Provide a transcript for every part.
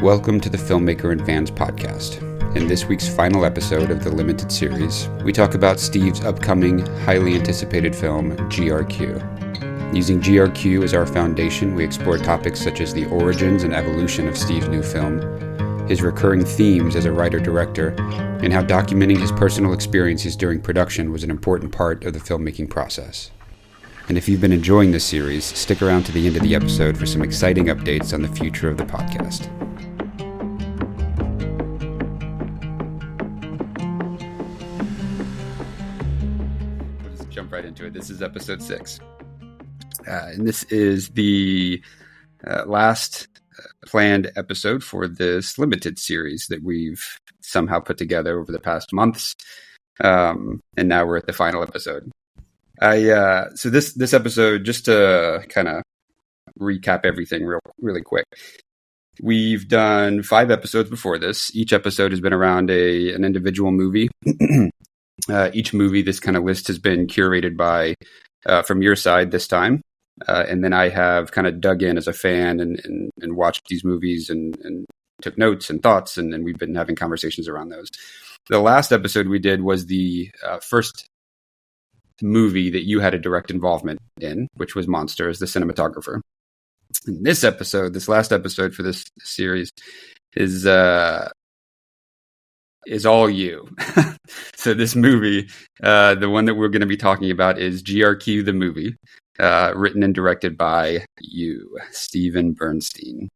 Welcome to the Filmmaker and Fan's podcast. In this week's final episode of the limited series, we talk about Steve's upcoming, highly anticipated film, GRQ. Using GRQ as our foundation, we explore topics such as the origins and evolution of Steve's new film, his recurring themes as a writer-director, and how documenting his personal experiences during production was an important part of the filmmaking process. And if you've been enjoying this series, stick around to the end of the episode for some exciting updates on the future of the podcast. We'll just jump right into it. This is episode 6. And this is the last planned episode for this limited series that we've somehow put together over the past months. And now we're at the final episode. So this episode, just to kind of recap everything really quick. We've done 5 episodes before this. Each episode has been around an individual movie. Each movie, this kind of list has been curated by from your side this time. And then I have kind of dug in as a fan and watched these movies and took notes and thoughts, and we've been having conversations around those. The last episode we did was the first movie that you had a direct involvement in, which was Monster as the cinematographer. And this last episode for this series is all you. So this movie, the one that we're going to be talking about is GRQ, the movie, written and directed by you, Steven Bernstein.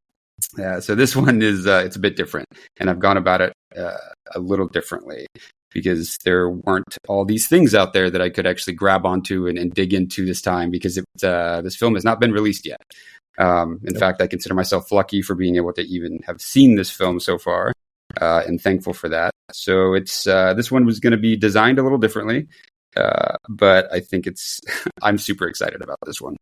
So this one is, it's a bit different, and I've gone about it a little differently, because there weren't all these things out there that I could actually grab onto and dig into this time, because this film has not been released yet. In fact, I consider myself lucky for being able to even have seen this film so far, and thankful for that. So it's this one was going to be designed a little differently, but I think I'm super excited about this one.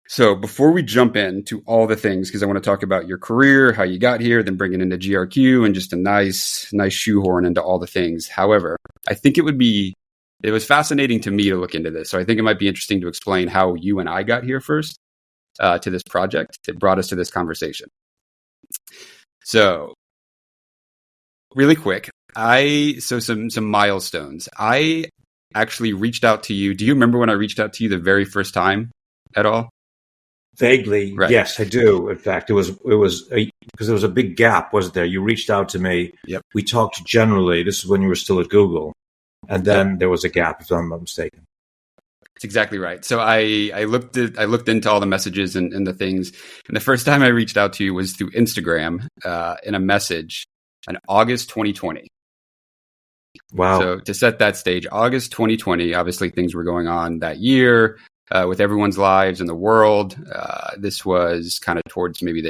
So before we jump into all the things, because I want to talk about your career, how you got here, then bring it into GRQ, and just a nice shoehorn into all the things. However, I think it was fascinating to me to look into this. So I think it might be interesting to explain how you and I got here first to this project that brought us to this conversation. So really quick, some milestones. I actually reached out to you. Do you remember when I reached out to you the very first time at all? Vaguely, right. Yes, I do. In fact, it was because there was a big gap, wasn't there? You reached out to me. Yep. We talked generally. This is when you were still at Google, and then there was a gap, if I'm not mistaken. That's exactly right. So I looked into all the messages and the things, and the first time I reached out to you was through Instagram in a message in August 2020. Wow. So to set that stage, August 2020, obviously things were going on that year. With everyone's lives in the world. This was kind of towards maybe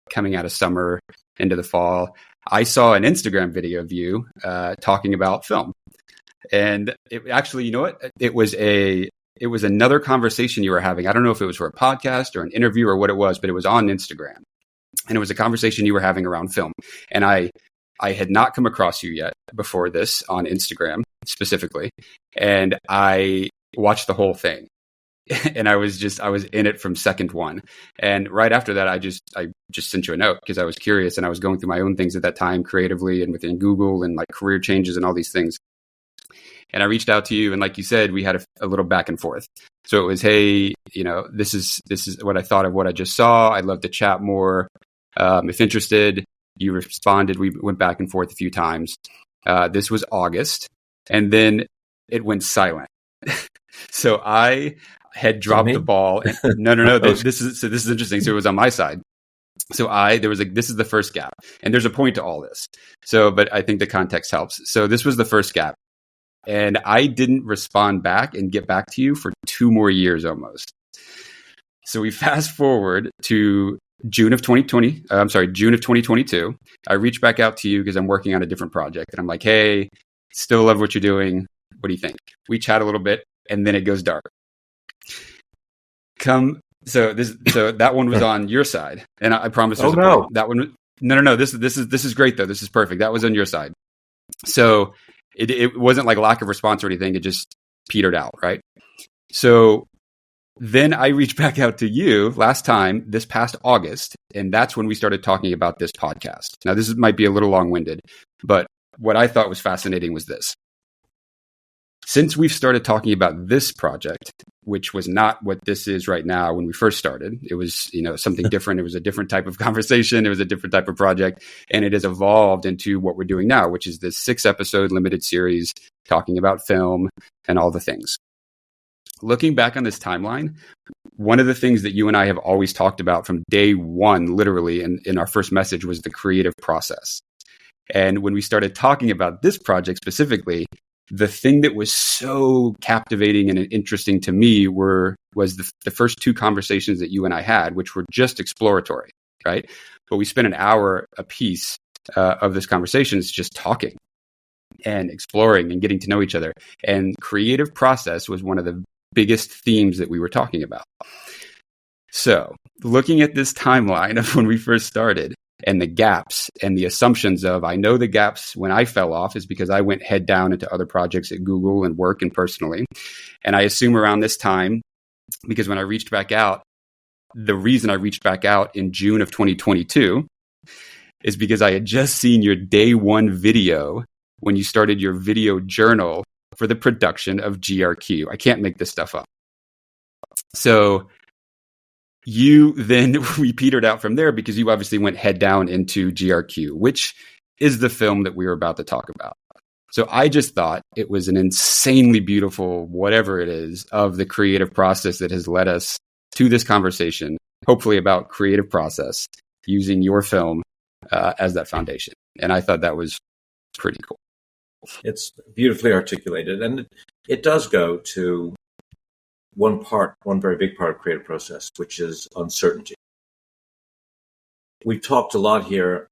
coming out of summer into the fall. I saw an Instagram video of you talking about film. And it actually, you know what? It was another conversation you were having. I don't know if it was for a podcast or an interview or what it was, but it was on Instagram. And it was a conversation you were having around film. And I had not come across you yet before this on Instagram specifically. And I watched the whole thing. And I was in it from second one. And right after that, I just sent you a note because I was curious, and I was going through my own things at that time creatively and within Google and like career changes and all these things. And I reached out to you, and like you said, we had a little back and forth. So it was, hey, this is what I thought of what I just saw. I'd love to chat more. If interested. You responded. We went back and forth a few times. This was August, and then it went silent. So I had dropped the ball. No. This is interesting. So it was on my side. So this is the first gap, and there's a point to all this. So, but I think the context helps. So this was the first gap, and I didn't respond back and get back to you for 2 more years almost. So we fast forward to June of 2022. I reached back out to you because I'm working on a different project, and I'm like, hey, still love what you're doing. What do you think? We chat a little bit, and then it goes dark. So that one was on your side, and I promise. That one. No. This is great though. This is perfect. That was on your side. So it wasn't like lack of response or anything. It just petered out, right? So Then I reached back out to you last time, this past August, and that's when we started talking about this podcast. Now, might be a little long-winded, but what I thought was fascinating was this. Since we've started talking about this project, which was not what this is right now when we first started, it was, something different. It was a different type of conversation. It was a different type of project, and it has evolved into what we're doing now, which is this 6-episode limited series talking about film and all the things. Looking back on this timeline, one of the things that you and I have always talked about from day one, literally, in our first message was the creative process. And when we started talking about this project specifically, the thing that was so captivating and interesting to me was the first 2 conversations that you and I had, which were just exploratory, right? But we spent an hour a piece of this conversation just talking and exploring and getting to know each other. And creative process was one of the biggest themes that we were talking about. So looking at this timeline of when we first started and the gaps and the assumptions of, I know the gaps when I fell off is because I went head down into other projects at Google and work and personally. And I assume around this time, because when I reached back out, the reason I reached back out in June of 2022 is because I had just seen your day 1 video when you started your video journal for the production of GRQ. I can't make this stuff up. So we petered out from there because you obviously went head down into GRQ, which is the film that we were about to talk about. So I just thought it was an insanely beautiful, whatever it is, of the creative process that has led us to this conversation, hopefully about creative process, using your film as that foundation. And I thought that was pretty cool. It's beautifully articulated, and it does go to one very big part of creative process, which is uncertainty. We've talked a lot here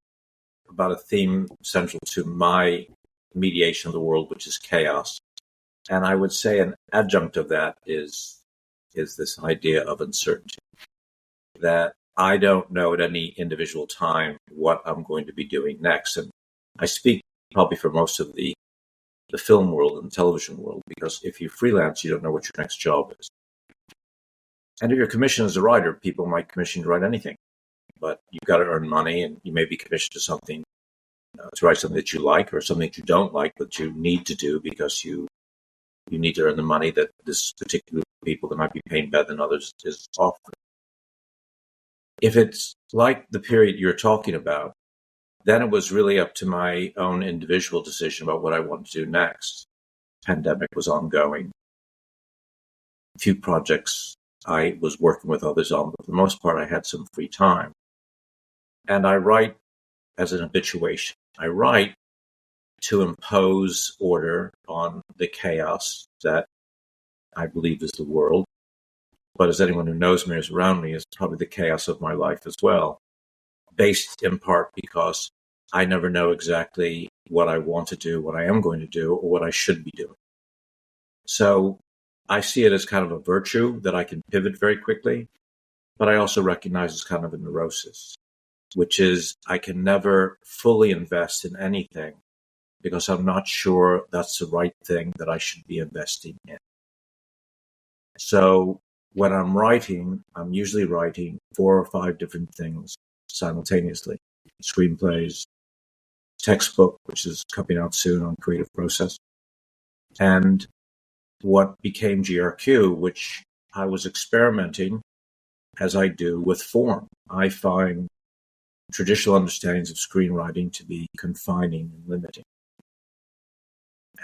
about a theme central to my mediation of the world, which is chaos. And I would say an adjunct of that is this idea of uncertainty, that I don't know at any individual time what I'm going to be doing next. And I speak probably for most of the film world and the television world, because if you freelance, you don't know what your next job is. And if you're commissioned as a writer, people might commission you to write anything, but you've got to earn money, and you may be commissioned to something, to write something that you like or something that you don't like, but you need to do because you need to earn the money that this particular group of people that might be paying better than others is offering. If it's like the period you're talking about, then it was really up to my own individual decision about what I wanted to do next. Pandemic was ongoing. A few projects I was working with others on, but for the most part, I had some free time. And I write as an habituation. I write to impose order on the chaos that I believe is the world. But as anyone who knows me is around me, is probably the chaos of my life as well, based in part because I never know exactly what I want to do, what I am going to do, or what I should be doing. So I see it as kind of a virtue that I can pivot very quickly, but I also recognize it's kind of a neurosis, which is I can never fully invest in anything because I'm not sure that's the right thing that I should be investing in. So when I'm writing, I'm usually writing 4 or 5 different things simultaneously. Screenplays, textbook, which is coming out soon on creative process, and what became GRQ, which I was experimenting, as I do, with form. I find traditional understandings of screenwriting to be confining and limiting.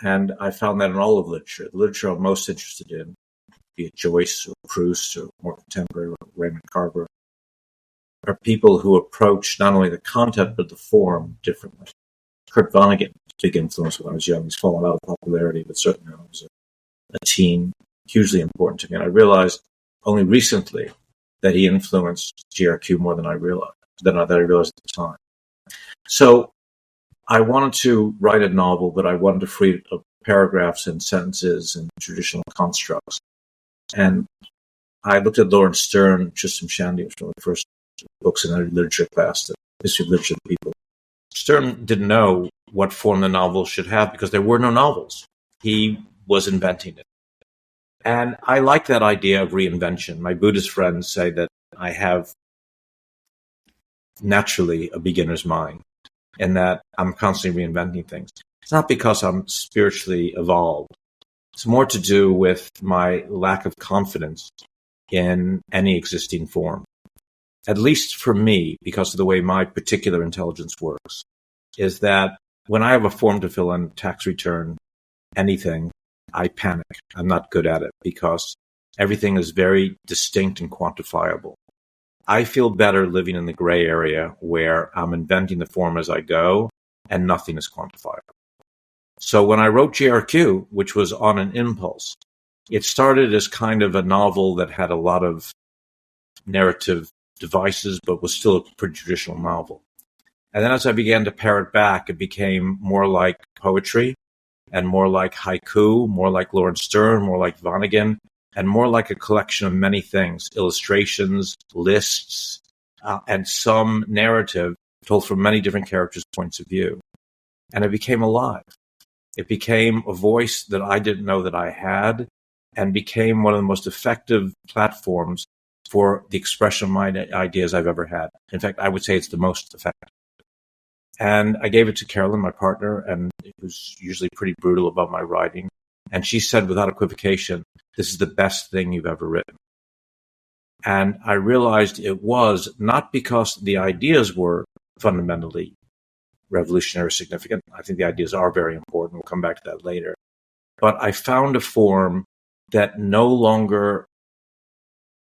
And I found that in all of literature. The literature I'm most interested in, be it Joyce or Proust or more contemporary Raymond Carver, are people who approach not only the content but the form differently. Kurt Vonnegut, big influence when I was young. He's fallen out of popularity, but certainly when I was a teen, hugely important to me. And I realized only recently that he influenced GRQ more than I realized at the time. So I wanted to write a novel, but I wanted to free it of paragraphs and sentences and traditional constructs. And I looked at Lawrence Stern, Tristram Shandy, which was one of the first books in our literature class, the history of literature of people. Stern didn't know what form the novel should have because there were no novels. He was inventing it. And I like that idea of reinvention. My Buddhist friends say that I have naturally a beginner's mind and that I'm constantly reinventing things. It's not because I'm spiritually evolved. It's more to do with my lack of confidence in any existing form. At least for me, because of the way my particular intelligence works, is that when I have a form to fill in, tax return, anything, I panic. I'm not good at it because everything is very distinct and quantifiable. I feel better living in the gray area where I'm inventing the form as I go and nothing is quantifiable. So when I wrote GRQ, which was on an impulse, it started as kind of a novel that had a lot of narrative devices, but was still a pretty traditional novel. And then as I began to pare it back, it became more like poetry and more like haiku, more like Lawrence Stern, more like Vonnegut, and more like a collection of many things, illustrations, lists, and some narrative told from many different characters' points of view. And it became alive. It became a voice that I didn't know that I had and became one of the most effective platforms for the expression of my ideas I've ever had. In fact, I would say it's the most effective. And I gave it to Carolyn, my partner, and it was usually pretty brutal about my writing. And she said without equivocation, this is the best thing you've ever written. And I realized it was not because the ideas were fundamentally revolutionary significant. I think the ideas are very important. We'll come back to that later. But I found a form that no longer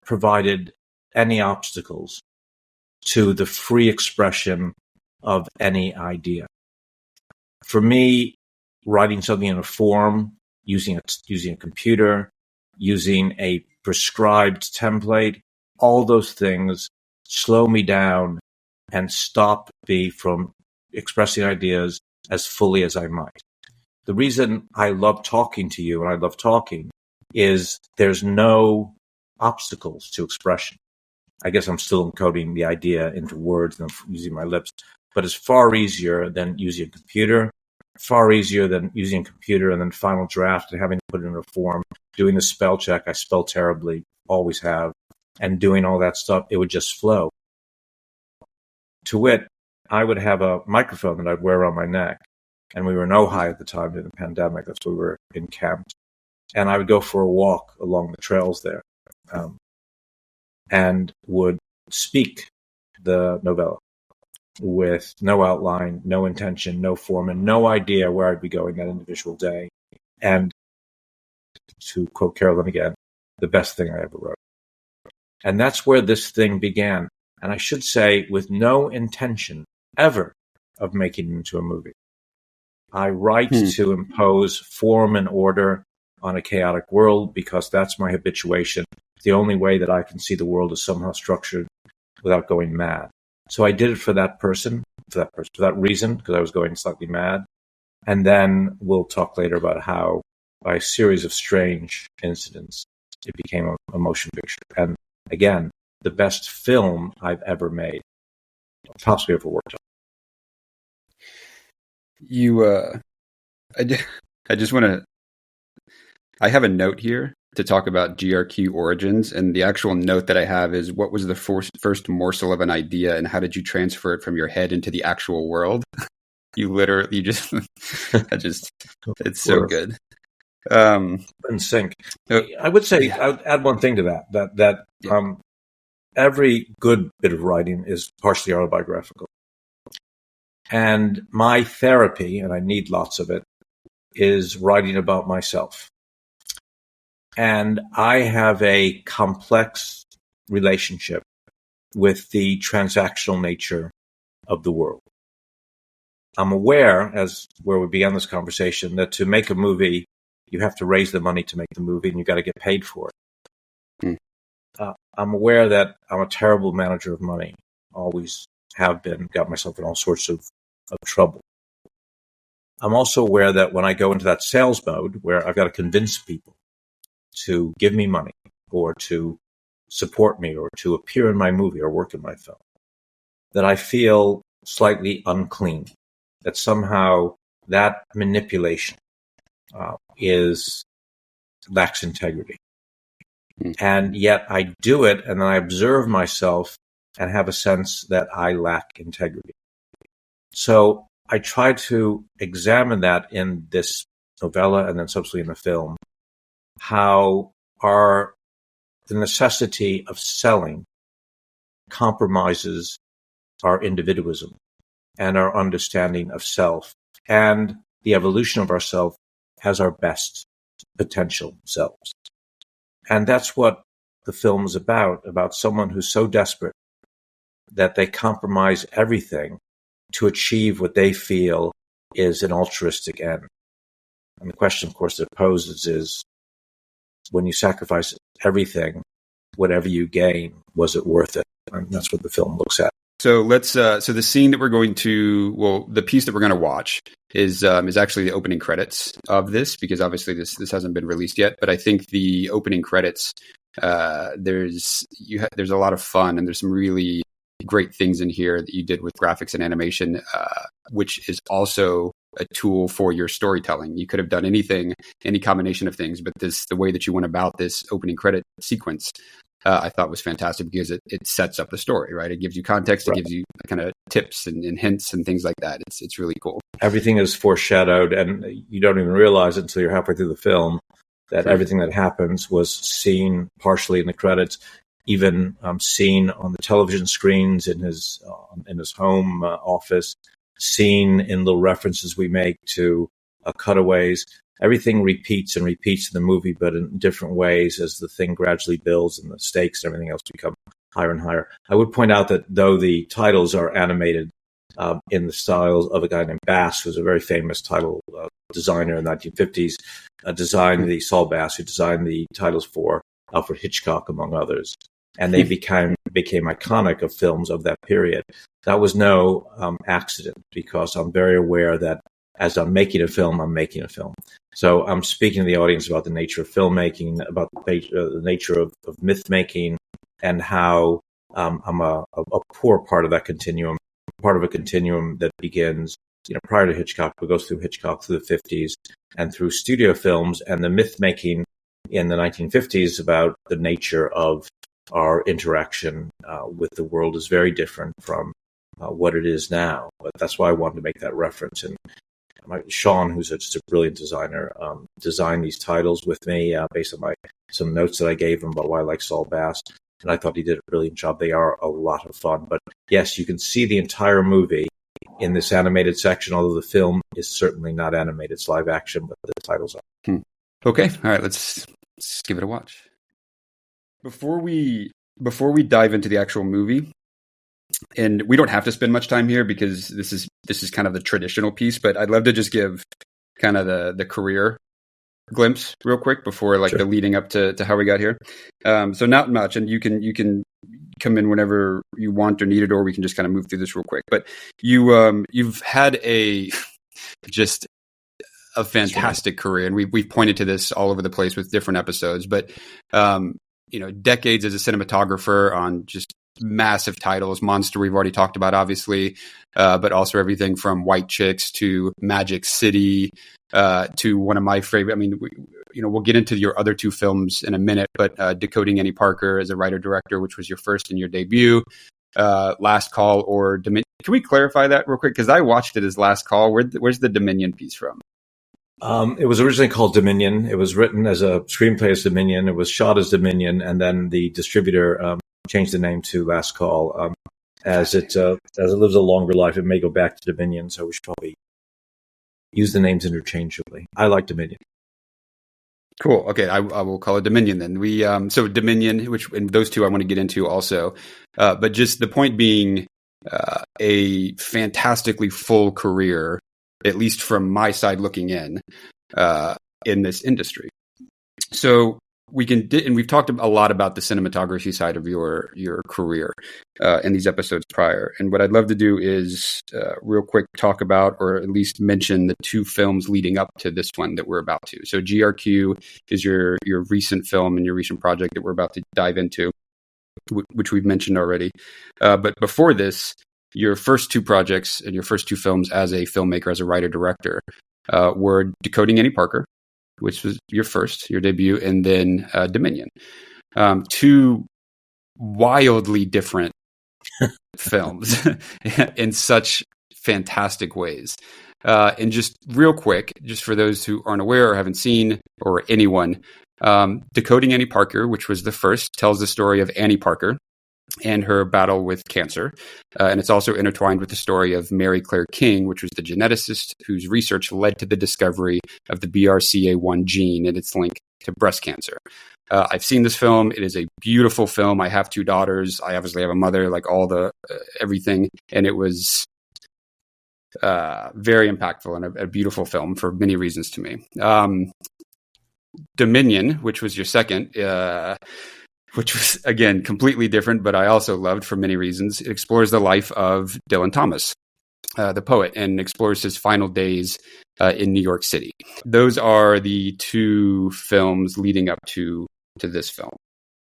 provided any obstacles to the free expression of any idea. For me, writing something in a form, using a computer, using a prescribed template, all those things slow me down and stop me from expressing ideas as fully as I might. The reason I love talking to you and I love talking is there's no obstacles to expression. I guess I'm still encoding the idea into words and I'm using my lips, but it's far easier than using a computer, far easier than using a computer and then final draft and having to put it in a form, doing the spell check. I spell terribly, always have, and doing all that stuff. It would just flow. To wit, I would have a microphone that I'd wear around my neck, and we were in Ojai at the time during the pandemic. That's where we were encamped. And I would go for a walk along the trails there and would speak the novella with no outline, no intention, no form, and no idea where I'd be going that individual day. And to quote Carolyn again, the best thing I ever wrote. And that's where this thing began. And I should say, with no intention ever of making it into a movie. I write to impose form and order on a chaotic world because that's my habituation. The only way that I can see the world is somehow structured without going mad. So I did it for that reason, because I was going slightly mad. And then we'll talk later about how, by a series of strange incidents, it became a motion picture. And again, the best film I've ever made, possibly ever worked on. I just want to, I have a note here to talk about GRQ origins, and the actual note that I have is, what was the first morsel of an idea and how did you transfer it from your head into the actual world? It's so good. In sync. I would say, I would add one thing to that every good bit of writing is partially autobiographical. And my therapy, and I need lots of it, is writing about myself. And I have a complex relationship with the transactional nature of the world. I'm aware, as where we began this conversation, that to make a movie, you have to raise the money to make the movie and you got to get paid for it. I'm aware that I'm a terrible manager of money, always have been, got myself in all sorts of trouble. I'm also aware that when I go into that sales mode where I've got to convince people to give me money or to support me or to appear in my movie or work in my film, that I feel slightly unclean, that somehow that manipulation is lacks integrity. And yet I do it, and then I observe myself and have a sense that I lack integrity. So I try to examine that in this novella and then subsequently in the film, how the necessity of selling compromises our individualism and our understanding of self and the evolution of ourself as our best potential selves. And that's what the film is about someone who's so desperate that they compromise everything to achieve what they feel is an altruistic end. And the question, of course, that it poses is, when you sacrifice everything, whatever you gain, was it worth it? And that's what the film looks at. So so the scene that we're going to, the piece that we're going to watch is actually the opening credits of this, because obviously this hasn't been released yet. But I think the opening credits, there's a lot of fun, and there's some really great things in here that you did with graphics and animation, which is also a tool for your storytelling. You could have done anything, any combination of things, but the way that you went about this opening credit sequence, I thought was fantastic, because it sets up the story, right? It gives you context, Right. It gives you kind of tips and hints and things like that. It's really cool. Everything is foreshadowed, and you don't even realize it until you're halfway through the film that everything that happens was seen partially in the credits, even seen on the television screens in his home office, seen in little references we make to cutaways. Everything repeats and repeats in the movie, but in different ways as the thing gradually builds and the stakes and everything else become higher and higher. I would point out that though the titles are animated in the style of a guy named Bass, who's a very famous title designer in the 1950s, Saul Bass, who designed the titles for Alfred Hitchcock, among others. And they became iconic of films of that period. That was no accident, because I'm very aware that as I'm making a film, I'm making a film. So I'm speaking to the audience about the nature of filmmaking, about the nature of myth making, and how I'm a core part of that continuum, part of a continuum that begins prior to Hitchcock, but goes through Hitchcock, through the 50s, and through studio films, and the myth making in the 1950s about the nature of our interaction with the world is very different from what it is now. But that's why I wanted to make that reference. And Sean, who's just a brilliant designer, designed these titles with me based on some notes that I gave him about why I like Saul Bass. And I thought he did a brilliant job. They are a lot of fun. But yes, you can see the entire movie in this animated section, although the film is certainly not animated. It's live action, but the titles are. Okay. All right. Let's give it a watch. Before we dive into the actual movie, and we don't have to spend much time here because this is kind of the traditional piece, but I'd love to just give kind of the career glimpse real quick before Sure. the leading up to how we got here. So not much, and you can come in whenever you want or need it, or we can just kind of move through this real quick. But you've had just a fantastic career, and we've pointed to this all over the place with different episodes, but decades as a cinematographer on just massive titles. Monster we've already talked about, obviously, but also everything from White Chicks to Magic City to one of my favorite. I mean, we'll get into your other two films in a minute, but Decoding Annie Parker as a writer-director, which was your first and your debut, Last Call or Dominion. Can we clarify that real quick? Because I watched it as Last Call. Where's the Dominion piece from? It was originally called Dominion. It was written as a screenplay as Dominion. It was shot as Dominion, and then the distributor changed the name to Last Call. As it lives a longer life, it may go back to Dominion. So we should probably use the names interchangeably. I like Dominion. Cool. Okay, I will call it Dominion then. So Dominion, which and those two I want to get into also, but just the point being, a fantastically full career, at least from my side looking in this industry. So and we've talked a lot about the cinematography side of your career in these episodes prior. And what I'd love to do is real quick talk about, or at least mention, the two films leading up to this one that we're about to. So GRQ is your recent film and your recent project that we're about to dive into, which we've mentioned already. But before this, your first two projects and your first two films as a filmmaker, as a writer-director, were Decoding Annie Parker which was your debut, and then Dominion. Two wildly different films in such fantastic ways. And just real quick, just for those who aren't aware or haven't seen, or anyone, Decoding Annie Parker, which was the first, tells the story of Annie Parker and her battle with cancer. And it's also intertwined with the story of Mary Claire King, which was the geneticist whose research led to the discovery of the BRCA1 gene and its link to breast cancer. I've seen this film. It is a beautiful film. I have two daughters. I obviously have a mother, like all the everything. And it was very impactful and a beautiful film for many reasons to me. Dominion, which was your second, which was, again, completely different, but I also loved for many reasons. It explores the life of Dylan Thomas, the poet, and explores his final days in New York City. Those are the two films leading up to this film.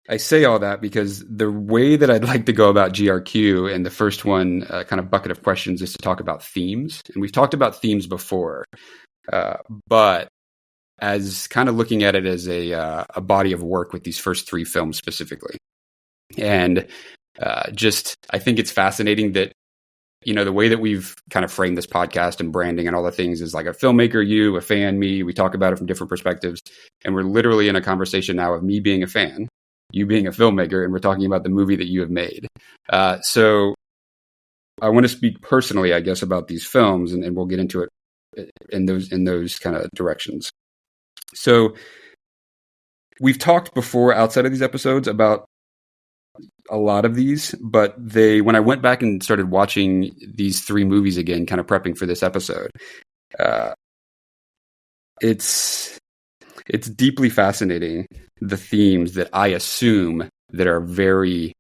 I say all that because the way that I'd like to go about GRQ and the first one kind of bucket of questions is to talk about themes. And we've talked about themes before, but as kind of looking at it as a body of work with these first three films specifically. And I think it's fascinating that, the way that we've kind of framed this podcast and branding and all the things is like a filmmaker, you, a fan, me. We talk about it from different perspectives. And we're literally in a conversation now of me being a fan, you being a filmmaker, and we're talking about the movie that you have made. So I want to speak personally, I guess, about these films, and we'll get into it in those kind of directions. So we've talked before outside of these episodes about a lot of these, but when I went back and started watching these three movies again, kind of prepping for this episode, it's deeply fascinating, the themes that I assume that are very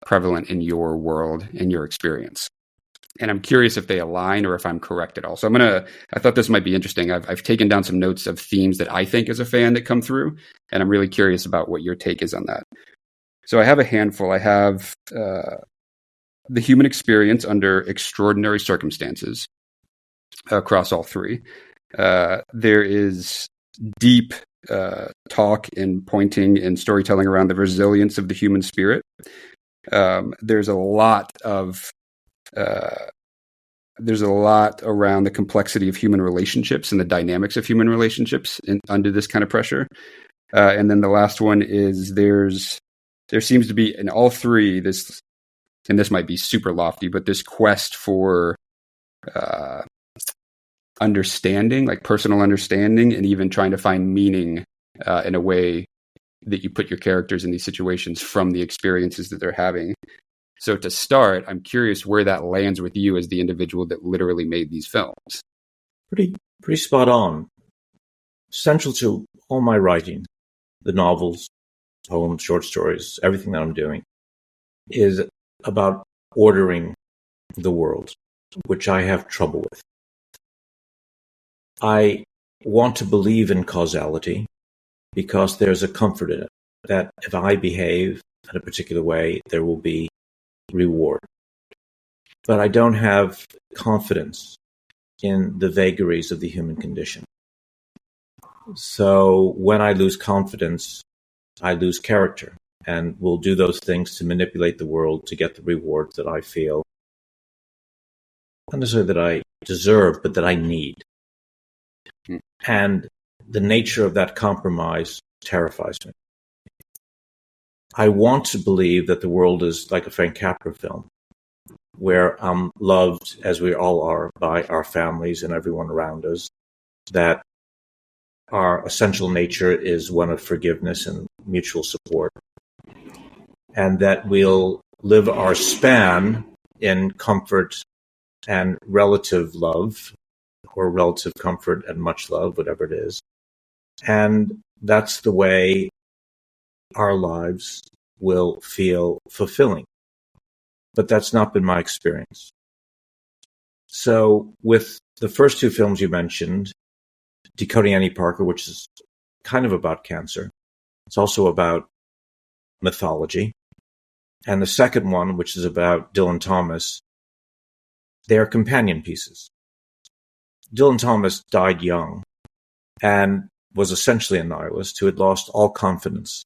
prevalent in your world, in your experience. And I'm curious if they align or if I'm correct at all. So I thought this might be interesting. I've taken down some notes of themes that I think as a fan that come through, and I'm really curious about what your take is on that. So I have a handful. I have the human experience under extraordinary circumstances across all three. There is deep talk and pointing and storytelling around the resilience of the human spirit. There's a lot around the complexity of human relationships and the dynamics of human relationships under this kind of pressure. And then the last one is there seems to be in all three and this might be super lofty, but this quest for understanding, like personal understanding, and even trying to find meaning in a way that you put your characters in these situations from the experiences that they're having. So to start, I'm curious where that lands with you as the individual that literally made these films. Pretty spot on. Central to all my writing, the novels, poems, short stories, everything that I'm doing is about ordering the world, which I have trouble with. I want to believe in causality because there's a comfort in it, that if I behave in a particular way, there will be reward. But I don't have confidence in the vagaries of the human condition. So when I lose confidence, I lose character and will do those things to manipulate the world to get the rewards that I feel, not necessarily that I deserve, but that I need. And the nature of that compromise terrifies me. I want to believe that the world is like a Frank Capra film, where I'm loved, as we all are, by our families and everyone around us, that our essential nature is one of forgiveness and mutual support, and that we'll live our span in comfort and relative love, or relative comfort and much love, whatever it is. And that's the way our lives will feel fulfilling. But that's not been my experience. So with the first two films you mentioned, Decoding Annie Parker, which is kind of about cancer, it's also about mythology. And the second one, which is about Dylan Thomas, they are companion pieces. Dylan Thomas died young, and was essentially a nihilist who had lost all confidence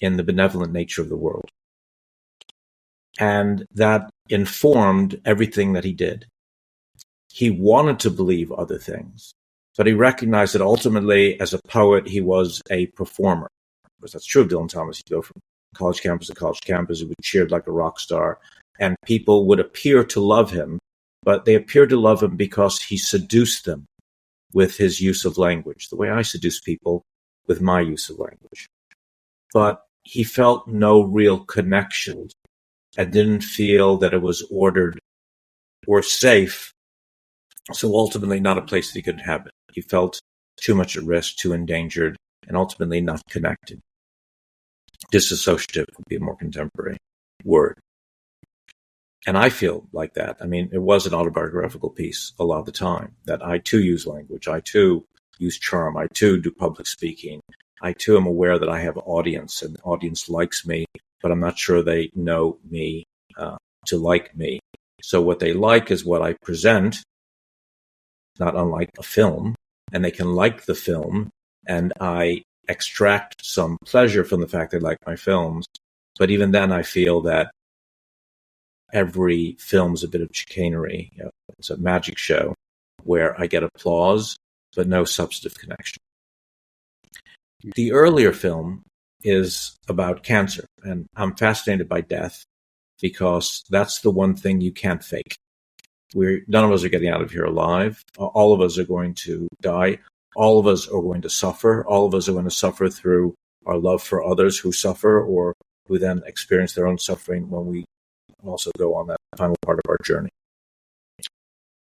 in the benevolent nature of the world. And that informed everything that he did. He wanted to believe other things, but he recognized that ultimately, as a poet, he was a performer. Because that's true of Dylan Thomas. He'd go from college campus to college campus, he would cheered like a rock star, and people would appear to love him, but they appeared to love him because he seduced them with his use of language, the way I seduce people with my use of language. But he felt no real connection and didn't feel that it was ordered or safe. So ultimately not a place that he could inhabit. He felt too much at risk, too endangered, and ultimately not connected. Disassociative would be a more contemporary word. And I feel like that. I mean, it was an autobiographical piece a lot of the time, that I too use language. I too use charm. I too do public speaking. I too am aware that I have audience, and the audience likes me, but I'm not sure they know me to like me. So what they like is what I present, not unlike a film, and they can like the film, and I extract some pleasure from the fact they like my films. But even then, I feel that every film is a bit of chicanery. You know, it's a magic show where I get applause, but no substantive connection. The earlier film is about cancer, and I'm fascinated by death because that's the one thing you can't fake. None of us are getting out of here alive. All of us are going to die. All of us are going to suffer. All of us are going to suffer through our love for others who suffer or who then experience their own suffering when we also go on that final part of our journey.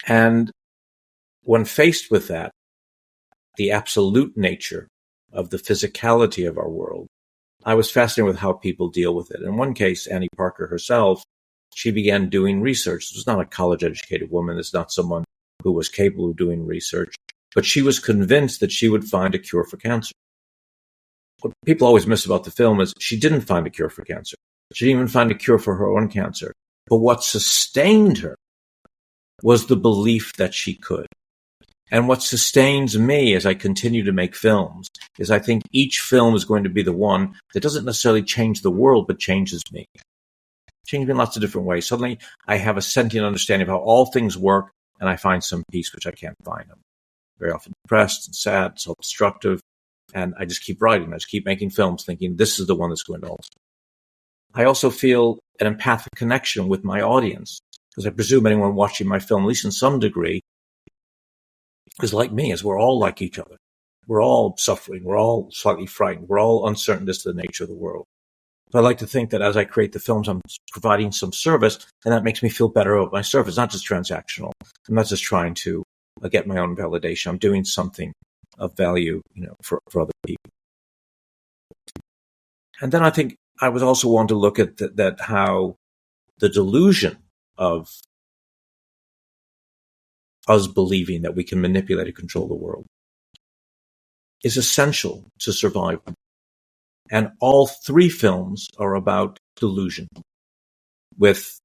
And when faced with that, the absolute nature of the physicality of our world, I was fascinated with how people deal with it. In one case, Annie Parker herself, she began doing research. This was not a college-educated woman. It's not someone who was capable of doing research, but she was convinced that she would find a cure for cancer. What people always miss about the film is she didn't find a cure for cancer. She didn't even find a cure for her own cancer. But what sustained her was the belief that she could. And what sustains me as I continue to make films is I think each film is going to be the one that doesn't necessarily change the world, but changes me. Changes me in lots of different ways. Suddenly I have a sentient understanding of how all things work, and I find some peace which I can't find. I'm very often depressed and sad, self-destructive, and I just keep writing. I just keep making films thinking this is the one that's going to alter. I also feel an empathic connection with my audience, because I presume anyone watching my film, at least in some degree, is like me, as we're all like each other. We're all suffering. We're all slightly frightened. We're all uncertain as to the nature of the world. So I like to think that as I create the films, I'm providing some service, and that makes me feel better about my service. It's not just transactional. I'm not just trying to get my own validation. I'm doing something of value, for other people. And then I think I would also want to look at that how the delusion of us believing that we can manipulate and control the world is essential to survival. And all three films are about delusion. With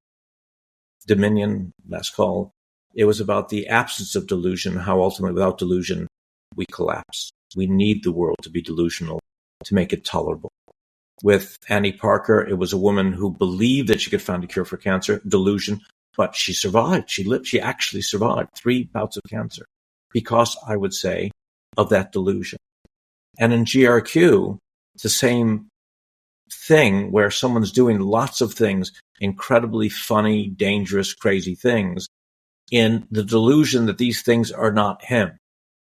Dominion, Last Call, it was about the absence of delusion, how ultimately without delusion we collapse. We need the world to be delusional to make it tolerable. With Annie Parker, it was a woman who believed that she could find a cure for cancer, delusion, but she survived. She lived. She actually survived 3 bouts of cancer because, I would say, of that delusion. And in GRQ, it's the same thing where someone's doing lots of things, incredibly funny, dangerous, crazy things, in the delusion that these things are not him,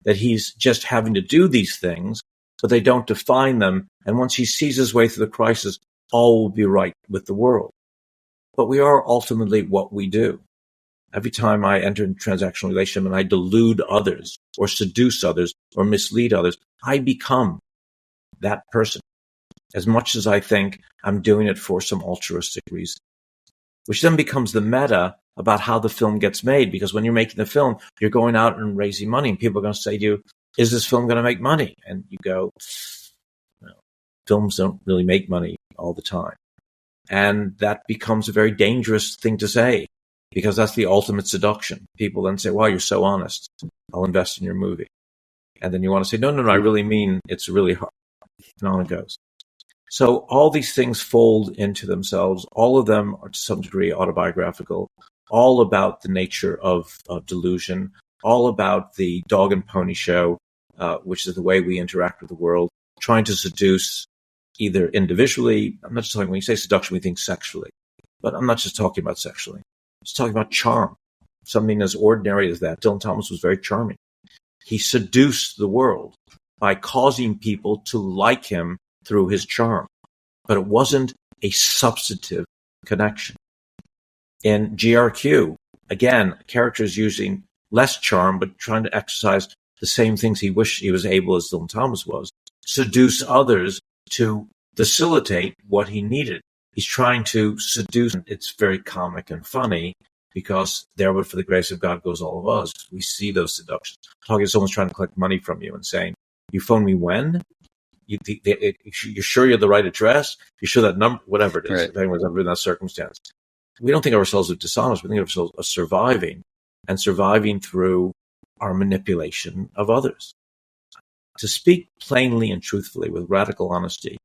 that he's just having to do these things, but they don't define them. And once he sees his way through the crisis, all will be right with the world. But we are ultimately what we do. Every time I enter into a transactional relationship and I delude others or seduce others or mislead others, I become that person, as much as I think I'm doing it for some altruistic reason, which then becomes the meta about how the film gets made. Because when you're making the film, you're going out and raising money, and people are going to say to you, is this film going to make money? And you go, no, films don't really make money all the time. And that becomes a very dangerous thing to say, because that's the ultimate seduction. People then say, wow, you're so honest. I'll invest in your movie. And then you want to say, no, I really mean it's really hard. And on it goes. So all these things fold into themselves. All of them are to some degree autobiographical, all about the nature of delusion, all about the dog and pony show, which is the way we interact with the world, trying to seduce either individually. I'm not just talking, when you say seduction, we think sexually, but I'm not just talking about sexually. I'm just talking about charm, something as ordinary as that. Dylan Thomas was very charming. He seduced the world by causing people to like him through his charm, but it wasn't a substantive connection. In GRQ, again, characters using less charm, but trying to exercise the same things he wished he was able as Dylan Thomas was, seduce others to facilitate what he needed. He's trying to seduce. It's very comic and funny because there, but for the grace of God goes all of us. We see those seductions. Talking to someone's trying to collect money from you and saying, you phone me when? You're sure you're the right address? You're sure that number, whatever it is, right. If anyone's ever been in that circumstance. We don't think of ourselves as dishonest. We think of ourselves as surviving, and surviving through our manipulation of others. To speak plainly and truthfully with radical honesty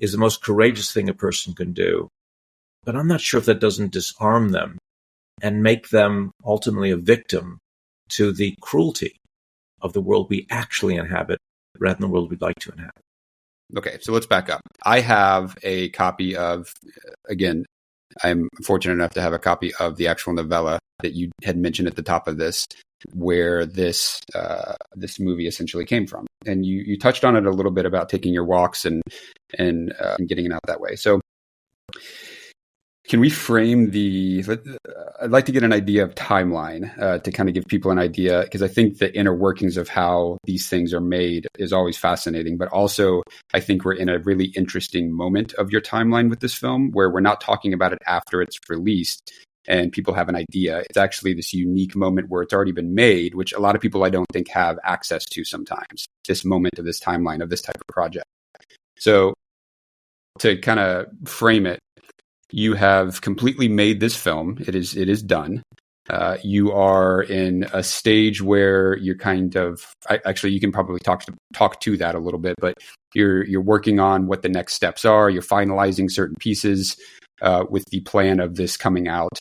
is the most courageous thing a person can do. But I'm not sure if that doesn't disarm them and make them ultimately a victim to the cruelty of the world we actually inhabit rather than the world we'd like to inhabit. Okay, so let's back up. I have a copy of, again, I'm fortunate enough to have a copy of the actual novella that you had mentioned at the top of this, where this movie essentially came from. And you touched on it a little bit about taking your walks and getting it out that way. So can we frame I'd like to get an idea of timeline to kind of give people an idea, because I think the inner workings of how these things are made is always fascinating. But also, I think we're in a really interesting moment of your timeline with this film where we're not talking about it after it's released and people have an idea. It's actually this unique moment where it's already been made, which a lot of people I don't think have access to sometimes, this moment of this timeline of this type of project. So to kind of frame it, you have completely made this film. It is done. You are in a stage where you're kind of, actually, you can probably talk to that a little bit, but you're working on what the next steps are. You're finalizing certain pieces with the plan of this coming out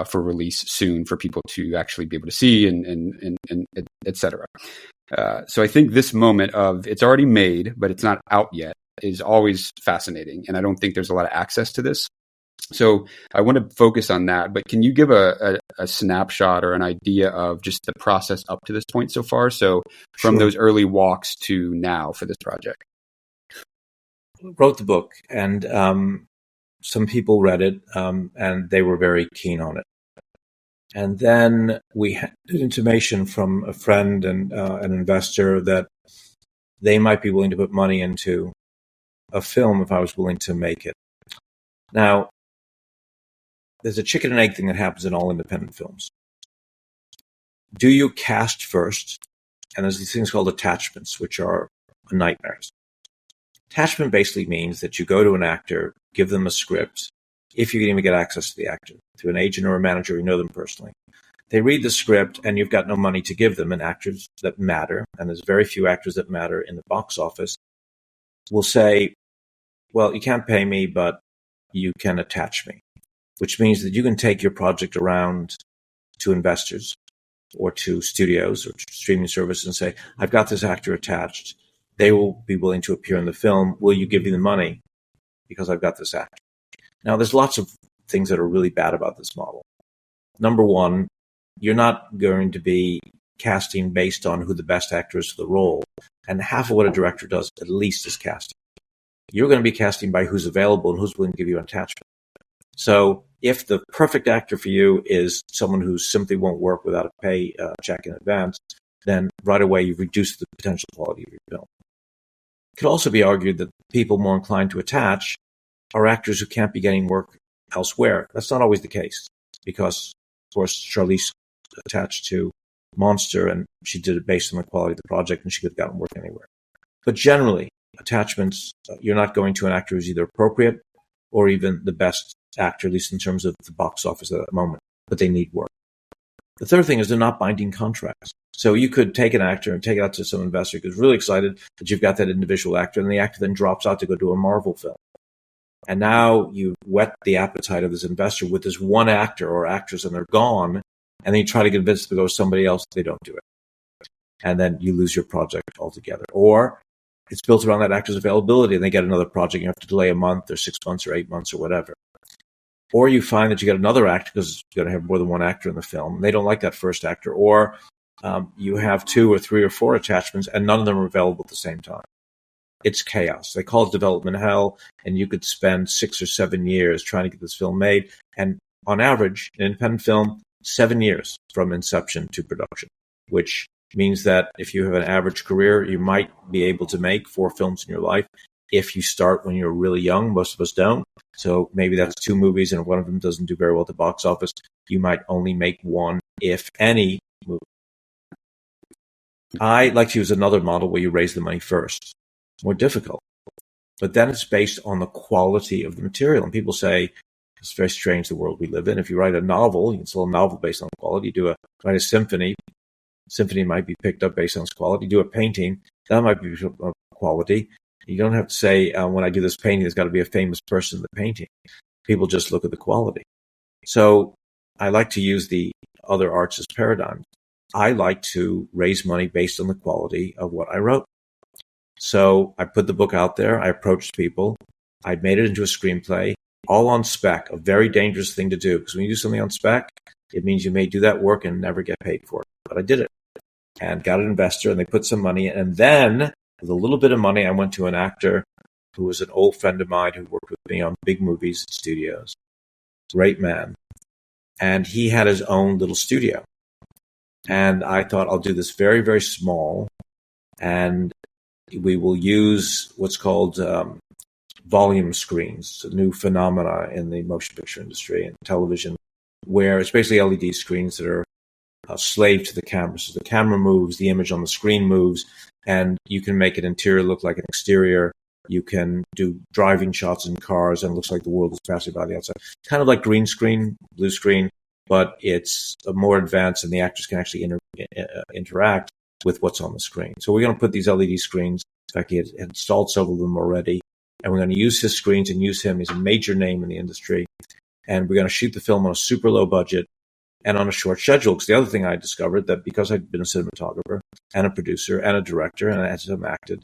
for release soon for people to actually be able to see and et cetera. So I think this moment of it's already made, but it's not out yet is always fascinating. And I don't think there's a lot of access to this. So I want to focus on that, but can you give a snapshot or an idea of just the process up to this point so far? So from those early walks to now for this project. Wrote the book, and some people read it, and they were very keen on it. And then we had intimation from a friend and an investor that they might be willing to put money into a film if I was willing to make it. Now, there's a chicken and egg thing that happens in all independent films. Do you cast first? And there's these things called attachments, which are nightmares. Attachment basically means that you go to an actor, give them a script, if you can even get access to the actor, through an agent or a manager, you know them personally. They read the script, and you've got no money to give them, and actors that matter, and there's very few actors that matter in the box office, will say, well, you can't pay me, but you can attach me. Which means that you can take your project around to investors or to studios or to streaming services and say, I've got this actor attached. They will be willing to appear in the film. Will you give me the money? Because I've got this actor. Now, there's lots of things that are really bad about this model. Number one, you're not going to be casting based on who the best actor is for the role. And half of what a director does, at least, is casting. You're going to be casting by who's available and who's willing to give you an attachment. So if the perfect actor for you is someone who simply won't work without a pay check in advance, then right away you've reduced the potential quality of your film. It could also be argued that people more inclined to attach are actors who can't be getting work elsewhere. That's not always the case because, of course, Charlize attached to Monster and she did it based on the quality of the project and she could have gotten work anywhere. But generally, attachments, you're not going to an actor who's either appropriate or even the best actor, at least in terms of the box office at that moment, but they need work. The third thing is they're not binding contracts. So you could take an actor and take it out to some investor who's really excited that you've got that individual actor, and the actor then drops out to go do a Marvel film. And now you whet the appetite of this investor with this one actor or actress, and they're gone. And then you try to convince them to go with somebody else, they don't do it. And then you lose your project altogether. Or it's built around that actor's availability, and they get another project. You have to delay a month or 6 months or 8 months or whatever. Or you find that you get another actor because you're going to have more than one actor in the film. And they don't like that first actor. Or you have 2 or 3 or 4 attachments, and none of them are available at the same time. It's chaos. They call it development hell, and you could spend 6 or 7 years trying to get this film made. And on average, an independent film, 7 years from inception to production, which means that if you have an average career, you might be able to make 4 films in your life. If you start when you're really young, most of us don't. So maybe that's 2 movies, and if one of them doesn't do very well at the box office, you might only make 1, if any, movie. I like to use another model where you raise the money first. It's more difficult. But then it's based on the quality of the material. And people say, it's very strange, the world we live in. If you write a novel, you can sell a novel based on quality. Write a symphony. Symphony might be picked up based on its quality. Do a painting, that might be of quality. You don't have to say, when I do this painting, there's got to be a famous person in the painting. People just look at the quality. So I like to use the other arts as paradigms. I like to raise money based on the quality of what I wrote. So I put the book out there. I approached people. I made it into a screenplay, all on spec, a very dangerous thing to do. Because when you do something on spec, it means you may do that work and never get paid for it. But I did it and got an investor, and they put some money in. And then with a little bit of money, I went to an actor who was an old friend of mine who worked with me on big movies and studios. Great man. And he had his own little studio. And I thought, I'll do this very, very small. And we will use what's called volume screens, a new phenomena in the motion picture industry and television, where it's basically LED screens that are a slave to the camera. So the camera moves, the image on the screen moves, and you can make an interior look like an exterior. You can do driving shots in cars, and it looks like the world is passing by the outside. Kind of like green screen, blue screen, but it's more advanced, and the actors can actually interact with what's on the screen. So we're going to put these LED screens. In fact, he had installed several of them already, and we're going to use his screens and use him. He's a major name in the industry, and we're going to shoot the film on a super low budget and on a short schedule. Because the other thing I discovered, that because I'd been a cinematographer and a producer and a director, and I had some acted,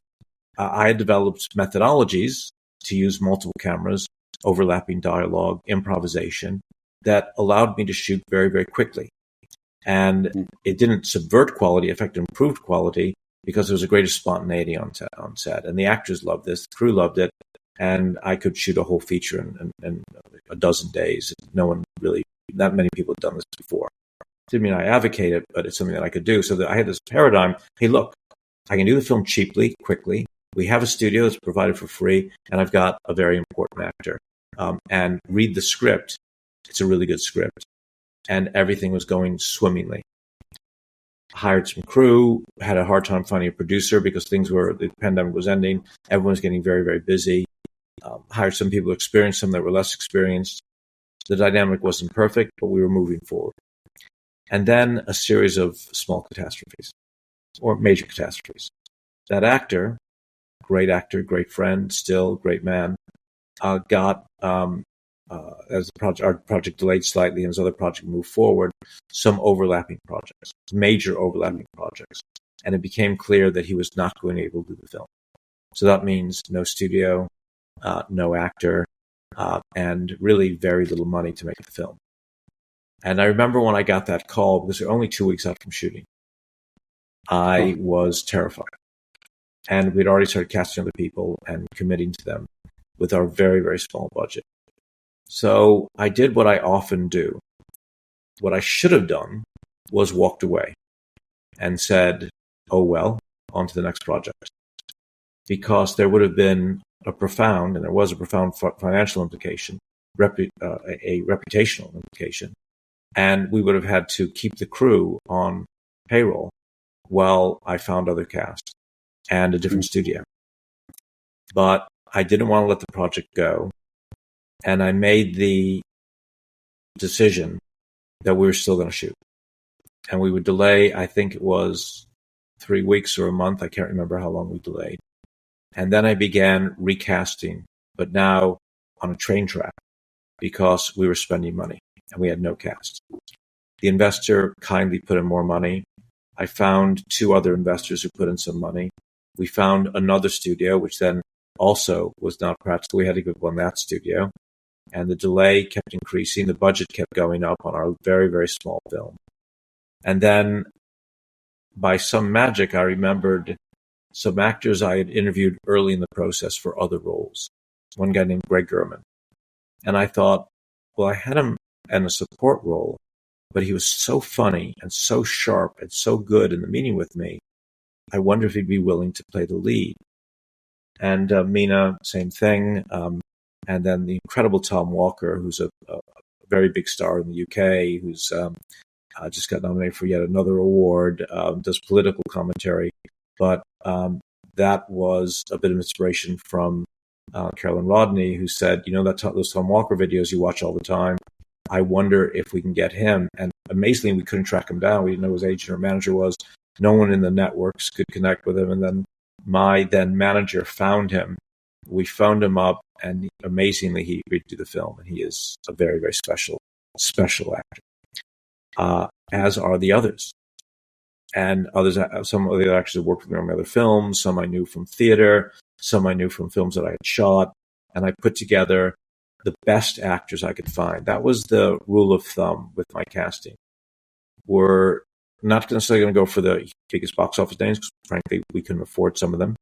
I had developed methodologies to use multiple cameras, overlapping dialogue, improvisation, that allowed me to shoot very, very quickly. And it didn't subvert quality, in fact, it improved quality, because there was a greater spontaneity on set. And the actors loved this, the crew loved it, and I could shoot a whole feature in a dozen days. Not many people had done this before. Didn't mean I advocate it, but it's something that I could do. So that I had this paradigm, hey, look, I can do the film cheaply, quickly. We have a studio that's provided for free, and I've got a very important actor. And read the script. It's a really good script. And everything was going swimmingly. Hired some crew, had a hard time finding a producer because the pandemic was ending. Everyone was getting very, very busy. Hired some people experienced, some that were less experienced. The dynamic wasn't perfect, but we were moving forward. And then a series of small catastrophes, or major catastrophes. That actor, great friend, still great man, got, as our project delayed slightly and his other project moved forward, some overlapping projects, major overlapping projects. And it became clear that he was not going to be able to do the film. So that means no studio, no actor, and really very little money to make the film. And I remember when I got that call, because we were only 2 weeks out from shooting, I was terrified. And we'd already started casting other people and committing to them with our very, very small budget. So I did what I often do. What I should have done was walked away and said, oh, well, on to the next project. Because there would have been a profound financial implication, a reputational implication. And we would have had to keep the crew on payroll while I found other cast and a different studio. But I didn't want to let the project go. And I made the decision that we were still going to shoot. And we would delay, I think it was 3 weeks or a month. I can't remember how long we delayed. And then I began recasting, but now on a train track because we were spending money and we had no cast. The investor kindly put in more money. I found 2 other investors who put in some money. We found another studio, which then also was not practical. We had to give up on that studio. And the delay kept increasing. The budget kept going up on our very, very small film. And then by some magic, I remembered some actors I had interviewed early in the process for other roles. One guy named Greg Gurman. And I thought, well, I had him in a support role, but he was so funny and so sharp and so good in the meeting with me. I wonder if he'd be willing to play the lead. And Mina, same thing. And then the incredible Tom Walker, who's a very big star in the UK, who's just got nominated for yet another award, does political commentary. But that was a bit of inspiration from Carolyn Rodney, who said, you know, those Tom Walker videos you watch all the time, I wonder if we can get him. And amazingly, we couldn't track him down. We didn't know who his agent or manager was. No one in the networks could connect with him. And then my then manager found him. We phoned him up, and amazingly, he agreed to do the film. And he is a very, very special actor, as are the others. And others, some of the other actors have worked with me on my other films. Some I knew from theater. Some I knew from films that I had shot. And I put together the best actors I could find. That was the rule of thumb with my casting. We're not necessarily going to go for the biggest box office names, because frankly, we couldn't afford some of them.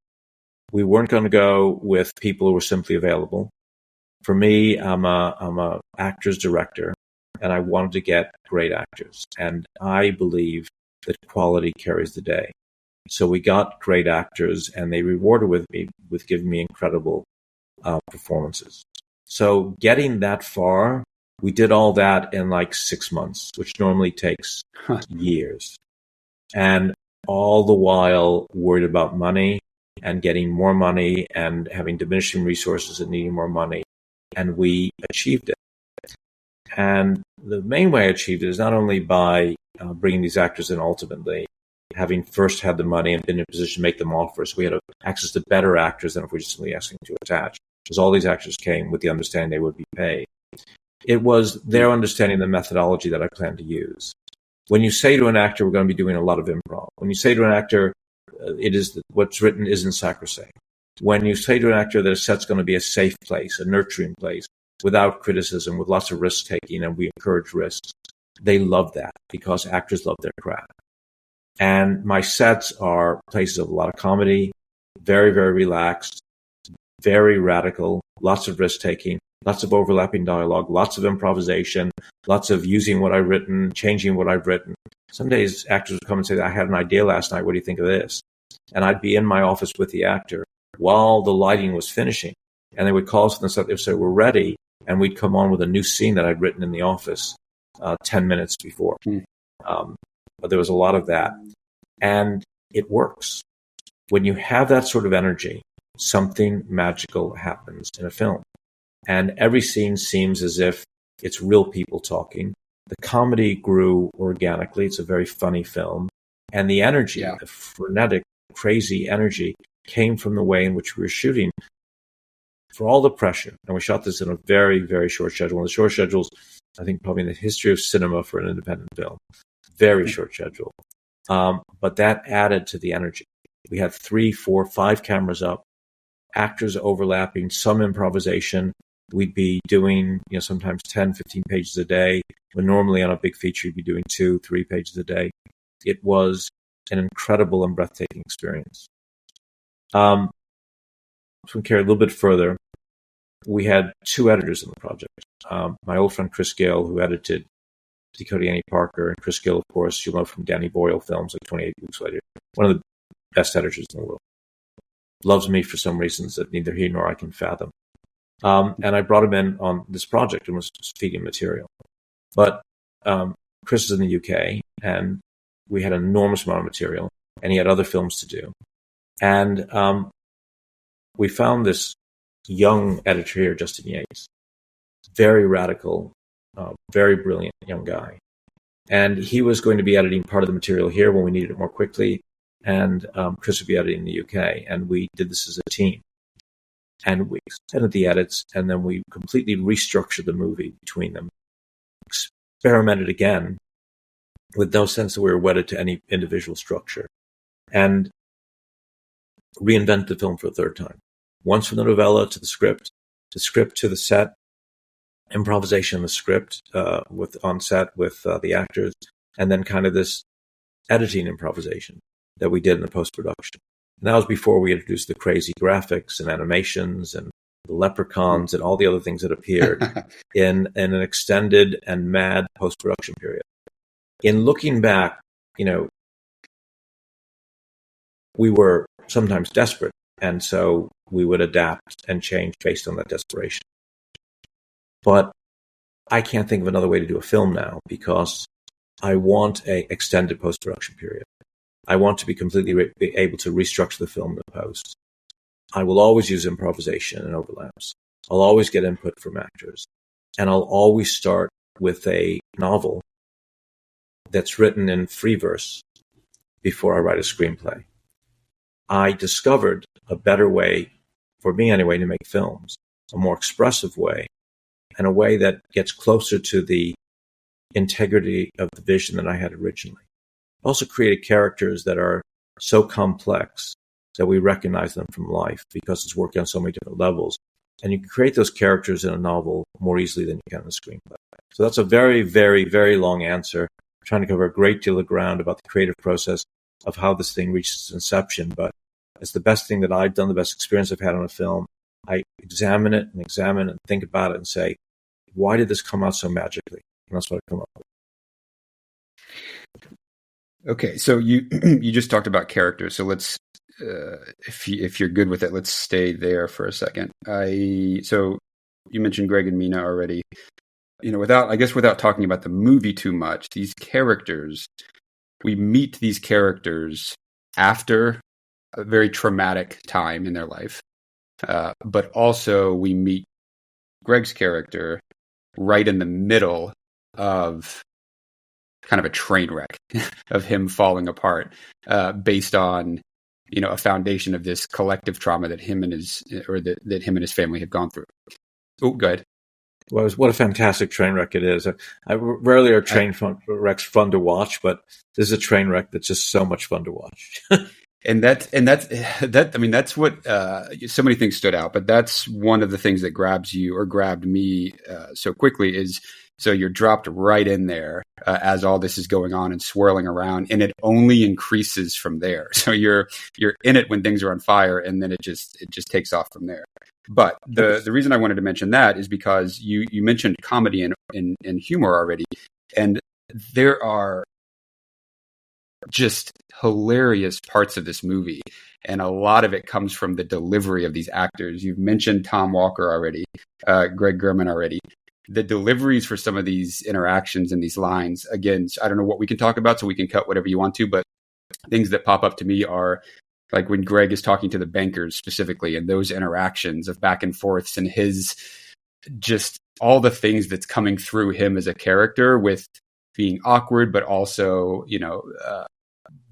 We weren't going to go with people who were simply available. For me, I'm a actor's director, and I wanted to get great actors. And I believe that quality carries the day. So we got great actors, and they rewarded me with giving me incredible performances. So getting that far, we did all that in like 6 months, which normally takes years. And all the while worried about money and getting more money and having diminishing resources and needing more money. And we achieved it. And the main way I achieved it is not only by bringing these actors in ultimately, having first had the money and been in a position to make them offers. We had access to better actors than if we were just simply asking to attach, because all these actors came with the understanding they would be paid. It was their understanding the methodology that I planned to use. When you say to an actor, we're going to be doing a lot of improv. When you say to an actor, what's written isn't sacrosanct. When you say to an actor that a set's going to be a safe place, a nurturing place, without criticism, with lots of risk taking, and we encourage risks, they love that because actors love their craft. And my sets are places of a lot of comedy, very, very relaxed, very radical, lots of risk taking, lots of overlapping dialogue, lots of improvisation, lots of using what I've written, changing what I've written. Some days actors would come and say, I had an idea last night. What do you think of this? And I'd be in my office with the actor while the lighting was finishing. And they would call us and they would say, we're ready. And we'd come on with a new scene that I'd written in the office 10 minutes before. But there was a lot of that. And it works. When you have that sort of energy, something magical happens in a film. And every scene seems as if it's real people talking. The comedy grew organically. It's a very funny film. And the energy, the frenetic, crazy energy, came from the way in which we were shooting. For all the pressure, and we shot this in a very, very short schedule. One of the short schedules, I think, probably in the history of cinema for an independent film. Very short schedule. But that added to the energy. We had 3, 4, 5 cameras up, actors overlapping, some improvisation. We'd be doing, sometimes 10, 15 pages a day, when normally on a big feature, you'd be doing 2, 3 pages a day. It was an incredible and breathtaking experience. So we carry a little bit further. We had 2 editors in the project. My old friend Chris Gill, who edited Dakota Annie Parker, and Chris Gill, of course, you'll know from Danny Boyle films like 28 Weeks Later, one of the best editors in the world. Loves me for some reasons that neither he nor I can fathom. And I brought him in on this project and was feeding material. But Chris is in the UK, and we had an enormous amount of material, and he had other films to do. And we found this young editor here, Justin Yates, very radical, very brilliant young guy. And he was going to be editing part of the material here when we needed it more quickly. And Chris would be editing in the UK. And we did this as a team. And we extended the edits, and then we completely restructured the movie between them, experimented again with no sense that we were wedded to any individual structure, and reinvented the film for a third time. Once from the novella to the script to the set, improvisation in the script on set with the actors, and then kind of this editing improvisation that we did in the post-production. And that was before we introduced the crazy graphics and animations and the leprechauns and all the other things that appeared in an extended and mad post-production period. In looking back, we were sometimes desperate, and so we would adapt and change based on that desperation. But I can't think of another way to do a film now, because I want an extended post-production period. I want to be completely able to restructure the film in the post. I will always use improvisation and overlaps. I'll always get input from actors. And I'll always start with a novel that's written in free verse before I write a screenplay. I discovered a better way, for me anyway, to make films, a more expressive way, and a way that gets closer to the integrity of the vision that I had originally. I also created characters that are so complex that we recognize them from life because it's working on so many different levels. And you can create those characters in a novel more easily than you can in a screenplay. So that's a very, very, very long answer. I'm trying to cover a great deal of ground about the creative process of how this thing reaches its inception. But it's the best thing that I've done, the best experience I've had on a film. I examine it and think about it and say, why did this come out so magically? And that's what I come up with. Okay, so you just talked about characters. So let's, if you're good with it, let's stay there for a second. So you mentioned Greg and Mina already. Without talking about the movie too much, these characters, we meet these characters after a very traumatic time in their life, but also we meet Greg's character right in the middle of kind of a train wreck of him falling apart, based on, a foundation of this collective trauma that him and his family have gone through. Oh, go ahead. Well, what a fantastic train wreck it is. Rarely are train wrecks fun to watch, but this is a train wreck that's just so much fun to watch. And that's what, so many things stood out, but that's one of the things that grabs you, or grabbed me so quickly, is so you're dropped right in there as all this is going on and swirling around, and it only increases from there. So you're in it when things are on fire, and then it just takes off from there. But the reason I wanted to mention that is because you mentioned comedy and humor already, and there are just hilarious parts of this movie, and a lot of it comes from the delivery of these actors. You've mentioned Tom Walker already, Greg German already. The deliveries for some of these interactions and these lines, again, I don't know what we can talk about, so we can cut whatever you want to, but things that pop up to me are like when Greg is talking to the bankers specifically, and those interactions of back and forths, and his just all the things that's coming through him as a character, with being awkward, but also,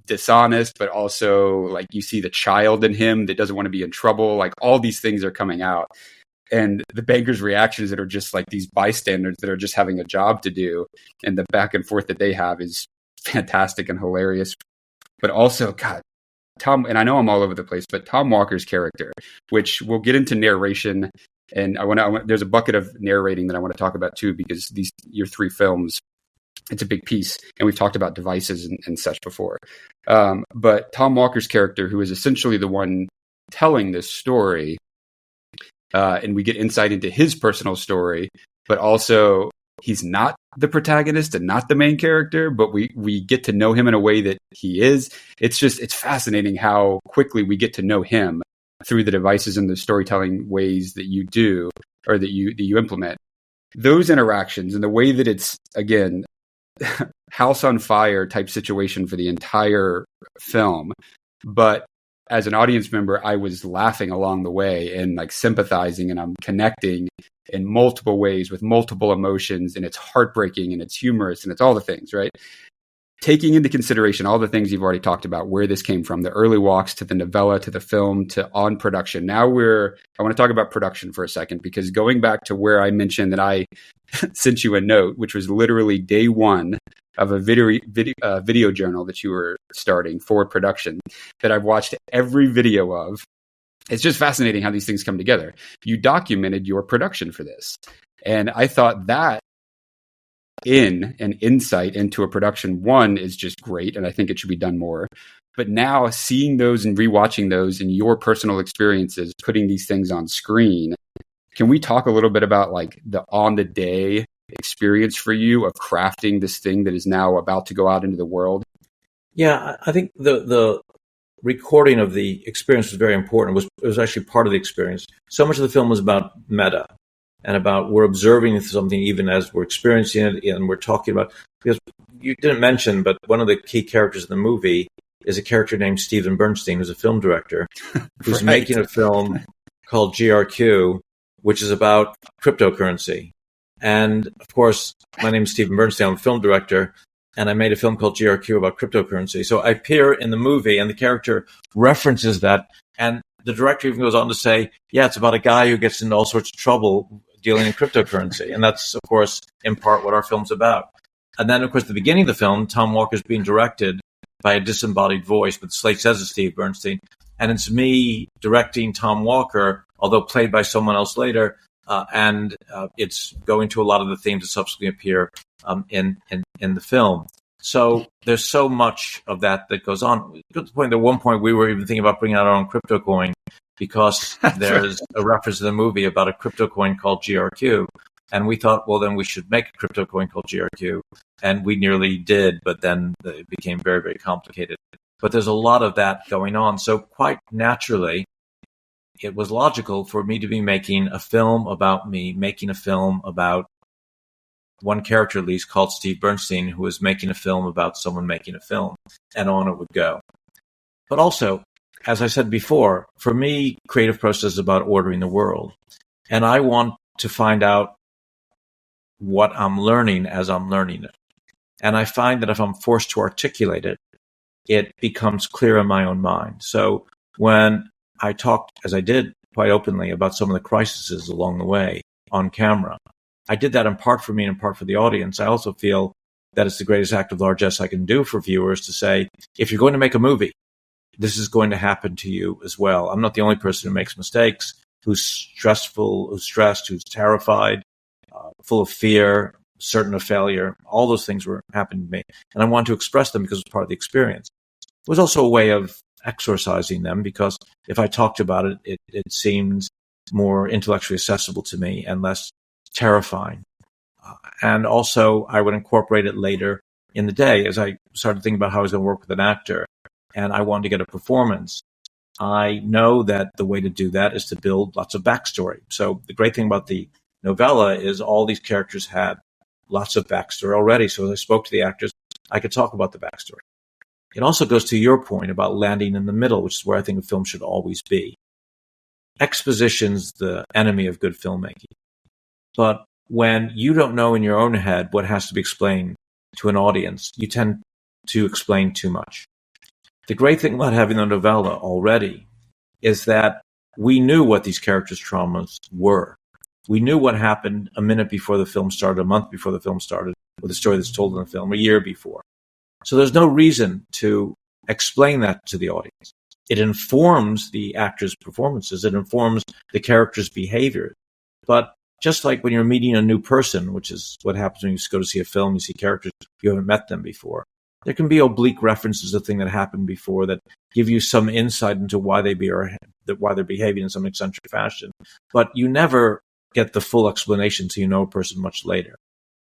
dishonest, but also like you see the child in him that doesn't want to be in trouble. Like all these things are coming out, and the bankers' reactions that are just like these bystanders that are just having a job to do, and the back and forth that they have is fantastic and hilarious. But also, God, Tom, and I know I'm all over the place, but Tom Walker's character, which we'll get into narration, and there's a bucket of narrating that I want to talk about too, because your three films, it's a big piece, and we've talked about devices and such before. But Tom Walker's character, who is essentially the one telling this story, and we get insight into his personal story, but also he's not the protagonist and not the main character, but we get to know him in a way that he is. It's fascinating how quickly we get to know him through the devices and the storytelling ways that you do, or that you implement. Those interactions and the way that it's, again, house on fire type situation for the entire film, but as an audience member, I was laughing along the way and like sympathizing, and I'm connecting in multiple ways with multiple emotions, and it's heartbreaking and it's humorous and it's all the things, right? Taking into consideration all the things you've already talked about, where this came from, the early walks to the novella, to the film, to on production. Now I want to talk about production for a second, because going back to where I mentioned that I sent you a note, which was literally day one of a video journal that you were starting for production, that I've watched every video of. It's just fascinating how these things come together. You documented your production for this. And I thought that in an insight into a production, one, is just great, and I think it should be done more. But now seeing those and rewatching those and your personal experiences, putting these things on screen, can we talk a little bit about like the on the day experience for you of crafting this thing that is now about to go out into the world? Yeah, I think the recording of the experience was very important. It was actually part of the experience. So much of the film was about meta, and about we're observing something even as we're experiencing it, and we're talking about, because you didn't mention, but one of the key characters in the movie is a character named Steven Bernstein, who's a film director, who's Right. making a film called GRQ, which is about cryptocurrency. And of course, my name is Steven Bernstein, I'm a film director, and I made a film called GRQ about cryptocurrency. So I appear in the movie, and the character references that, and the director even goes on to say, yeah, it's about a guy who gets into all sorts of trouble dealing in cryptocurrency. And that's, of course, in part what our film's about. And then, of course, at the beginning of the film, Tom Walker's being directed by a disembodied voice, but Slate says it's Steve Bernstein. And it's me directing Tom Walker, although played by someone else later. And it's going to a lot of the themes that subsequently appear in the film. So there's so much of that goes on. To the point, at one point, we were even thinking about bringing out our own crypto coin, because there's a reference in the movie about a crypto coin called GRQ. And we thought, well, then we should make a crypto coin called GRQ. And we nearly did, but then it became very, very complicated. But there's a lot of that going on. So quite naturally, it was logical for me to be making a film about me, making a film about one character at least called Steve Bernstein, who was making a film about someone making a film, and on it would go. But also, as I said before, for me, creative process is about ordering the world. And I want to find out what I'm learning as I'm learning it. And I find that if I'm forced to articulate it, it becomes clear in my own mind. So when I talked, as I did quite openly, about some of the crises along the way on camera, I did that in part for me and in part for the audience. I also feel that it's the greatest act of largesse I can do for viewers to say, if you're going to make a movie, this is going to happen to you as well. I'm not the only person who makes mistakes, who's stressful, who's stressed, who's terrified, full of fear, certain of failure. All those things were happening to me. And I wanted to express them because it was part of the experience. It was also a way of exorcising them, because if I talked about it, it seemed more intellectually accessible to me and less terrifying. And also, I would incorporate it later in the day as I started thinking about how I was going to work with an actor and I wanted to get a performance. I know that the way to do that is to build lots of backstory. So the great thing about the novella is all these characters had lots of backstory already. So as I spoke to the actors, I could talk about the backstory. It also goes to your point about landing in the middle, which is where I think a film should always be. Exposition's the enemy of good filmmaking. But when you don't know in your own head what has to be explained to an audience, you tend to explain too much. The great thing about having the novella already is that we knew what these characters' traumas were. We knew what happened a minute before the film started, a month before the film started, with the story that's told in the film, a year before. So there's no reason to explain that to the audience. It informs the actors' performances. It informs the characters' behavior. But just like when you're meeting a new person, which is what happens when you go to see a film, you see characters, you haven't met them before. There can be oblique references to things that happened before that give you some insight into why they're behaving in some eccentric fashion. But you never get the full explanation till you know a person much later.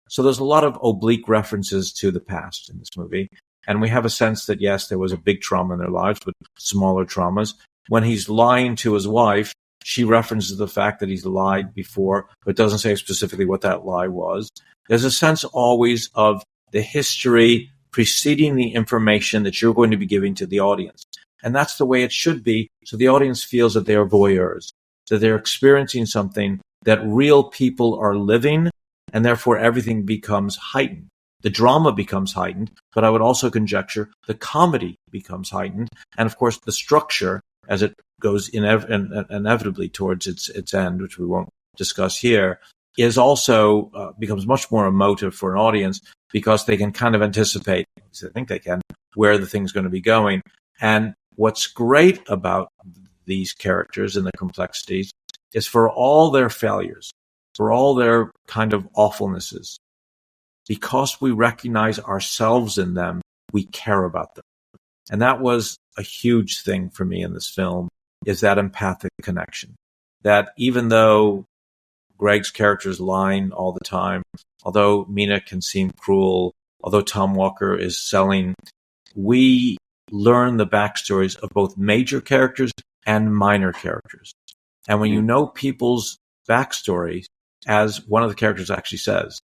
So there's a lot of oblique references to the past in this movie. And we have a sense that, yes, there was a big trauma in their lives, but smaller traumas. When he's lying to his wife, she references the fact that he's lied before, but doesn't say specifically what that lie was. There's a sense always of the history preceding the information that you're going to be giving to the audience. And that's the way it should be. So the audience feels that they are voyeurs, that they're experiencing something that real people are living, and therefore everything becomes heightened. The drama becomes heightened, but I would also conjecture the comedy becomes heightened. And of course, the structure, as it goes inevitably towards its end, which we won't discuss here, is also becomes much more emotive for an audience because they can kind of anticipate, I think they can, where the thing's going to be going. And what's great about these characters and the complexities is for all their failures, for all their kind of awfulnesses, because we recognize ourselves in them, we care about them. And that was a huge thing for me in this film, is that empathic connection. That even though Greg's character is lying all the time, although Mina can seem cruel, although Tom Walker is selling, we learn the backstories of both major characters and minor characters. And when you know people's backstories, as one of the characters actually says,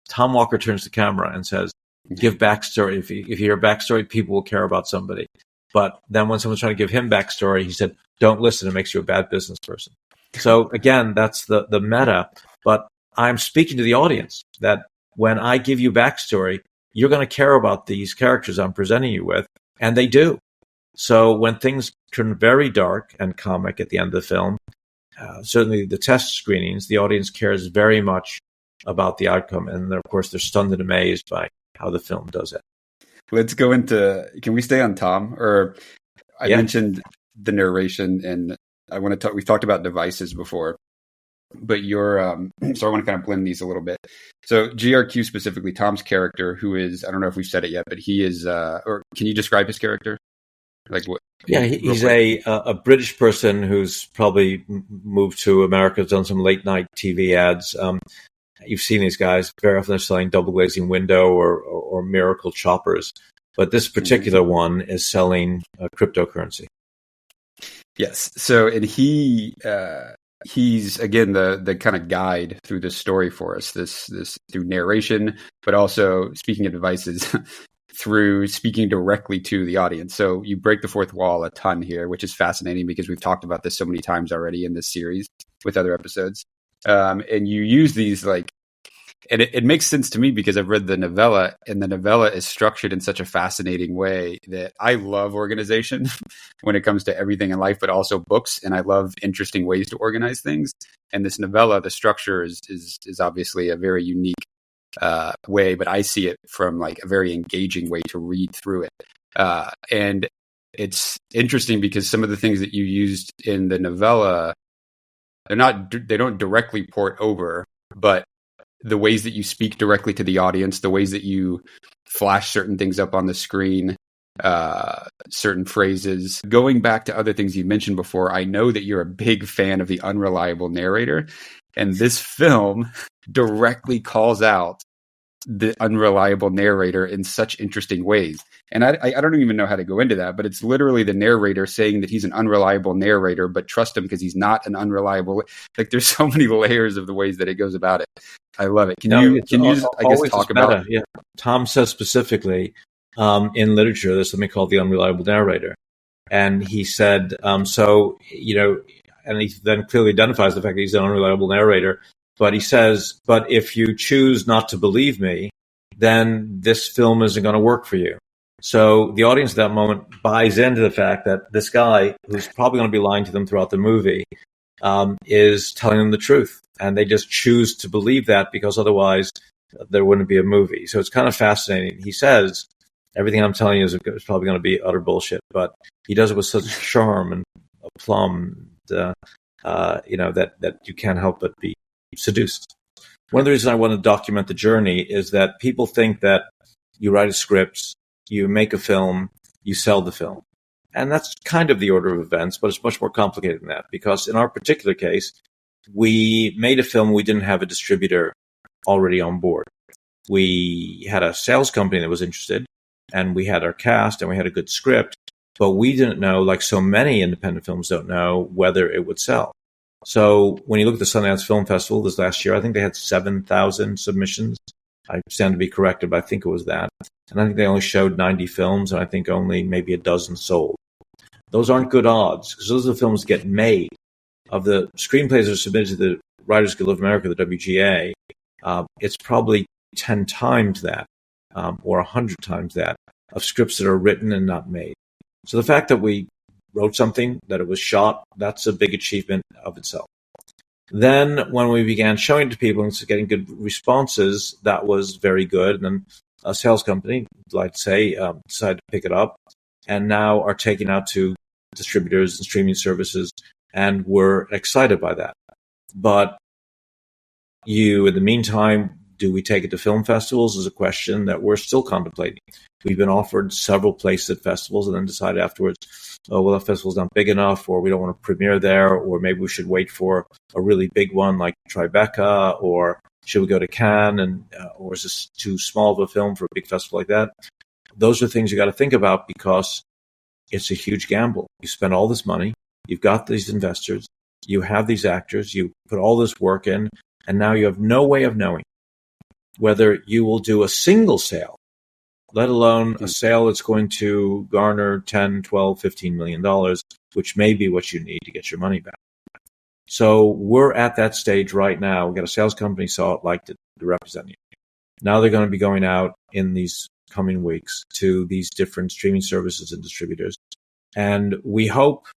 Tom Walker turns to camera and says, give backstory. If you hear backstory, people will care about somebody. But then when someone's trying to give him backstory, he said, don't listen. It makes you a bad business person. So again, that's the meta. But I'm speaking to the audience that when I give you backstory, you're going to care about these characters I'm presenting you with. And they do. So when things turn very dark and comic at the end of the film, certainly the test screenings, the audience cares very much about the outcome. And of course, they're stunned and amazed by how the film does it. Let's go into, can we stay on Tom? Or I mentioned the narration, and I want to talk, we've talked about devices before, but so I want to kind of blend these a little bit. So GRQ specifically, Tom's character, who is, I don't know if we've said it yet, but he is, or can you describe his character? Like what? Yeah, he's a British person who's probably moved to America, done some late night TV ads. You've seen these guys very often. They're selling double glazing window or miracle choppers, but this particular one is selling cryptocurrency. Yes. So, and he's again the kind of guide through this story for us. This through narration, but also speaking of devices. Through speaking directly to the audience. So you break the fourth wall a ton here, which is fascinating because we've talked about this so many times already in this series with other episodes. And you use these and it makes sense to me because I've read the novella, and the novella is structured in such a fascinating way that I love organization when it comes to everything in life, but also books. And I love interesting ways to organize things. And this novella, the structure is obviously a very unique way, but I see it from like a very engaging way to read through it. And it's interesting because some of the things that you used in the novella, they don't directly port over, but the ways that you speak directly to the audience, the ways that you flash certain things up on the screen, certain phrases, going back to other things you mentioned before, I know that you're a big fan of the unreliable narrator. And this film directly calls out the unreliable narrator in such interesting ways. And I don't even know how to go into that, but it's literally the narrator saying that he's an unreliable narrator, but trust him because he's not an unreliable. Like there's so many layers of the ways that it goes about it. I love it. Can you just, I guess, talk about it? Yeah. Tom says specifically in literature, there's something called the unreliable narrator. And he said, and he then clearly identifies the fact that he's an unreliable narrator. But he says, but if you choose not to believe me, then this film isn't going to work for you. So the audience at that moment buys into the fact that this guy, who's probably going to be lying to them throughout the movie, is telling them the truth. And they just choose to believe that because otherwise there wouldn't be a movie. So it's kind of fascinating. He says, everything I'm telling you is probably going to be utter bullshit, but he does it with such charm and aplomb, that you can't help but be seduced. One of the reasons I want to document the journey is that people think that you write a script, you make a film, you sell the film. And that's kind of the order of events, but it's much more complicated than that because in our particular case, we made a film, we didn't have a distributor already on board. We had a sales company that was interested, and we had our cast, and we had a good script, but we didn't know, like so many independent films don't know, whether it would sell. So when you look at the Sundance Film Festival this last year, I think they had 7,000 submissions. I stand to be corrected, but I think it was that. And I think they only showed 90 films, and I think only maybe a dozen sold. Those aren't good odds because those are the films that get made. Of the screenplays that are submitted to the Writers Guild of America, the WGA, it's probably 10 times that, or 100 times that, of scripts that are written and not made. So the fact that we wrote something, that it was shot, that's a big achievement of itself. Then when we began showing it to people and getting good responses, that was very good. And then a sales company, like say, decided to pick it up and now are taking out to distributors and streaming services, and we're excited by that. But in the meantime, do we take it to film festivals is a question that we're still contemplating. We've been offered several places at festivals and then decided afterwards, oh, well, that festival's not big enough, or we don't want to premiere there, or maybe we should wait for a really big one like Tribeca, or should we go to Cannes, or is this too small of a film for a big festival like that? Those are things you got to think about because it's a huge gamble. You spend all this money, you've got these investors, you have these actors, you put all this work in, and now you have no way of knowing whether you will do a single sale, let alone a sale that's going to garner 10, 12, 15 million dollars, which may be what you need to get your money back. So we're at that stage right now. We've got a sales company, saw it, liked it, to represent you. Now they're going to be going out in these coming weeks to these different streaming services and distributors. And we hope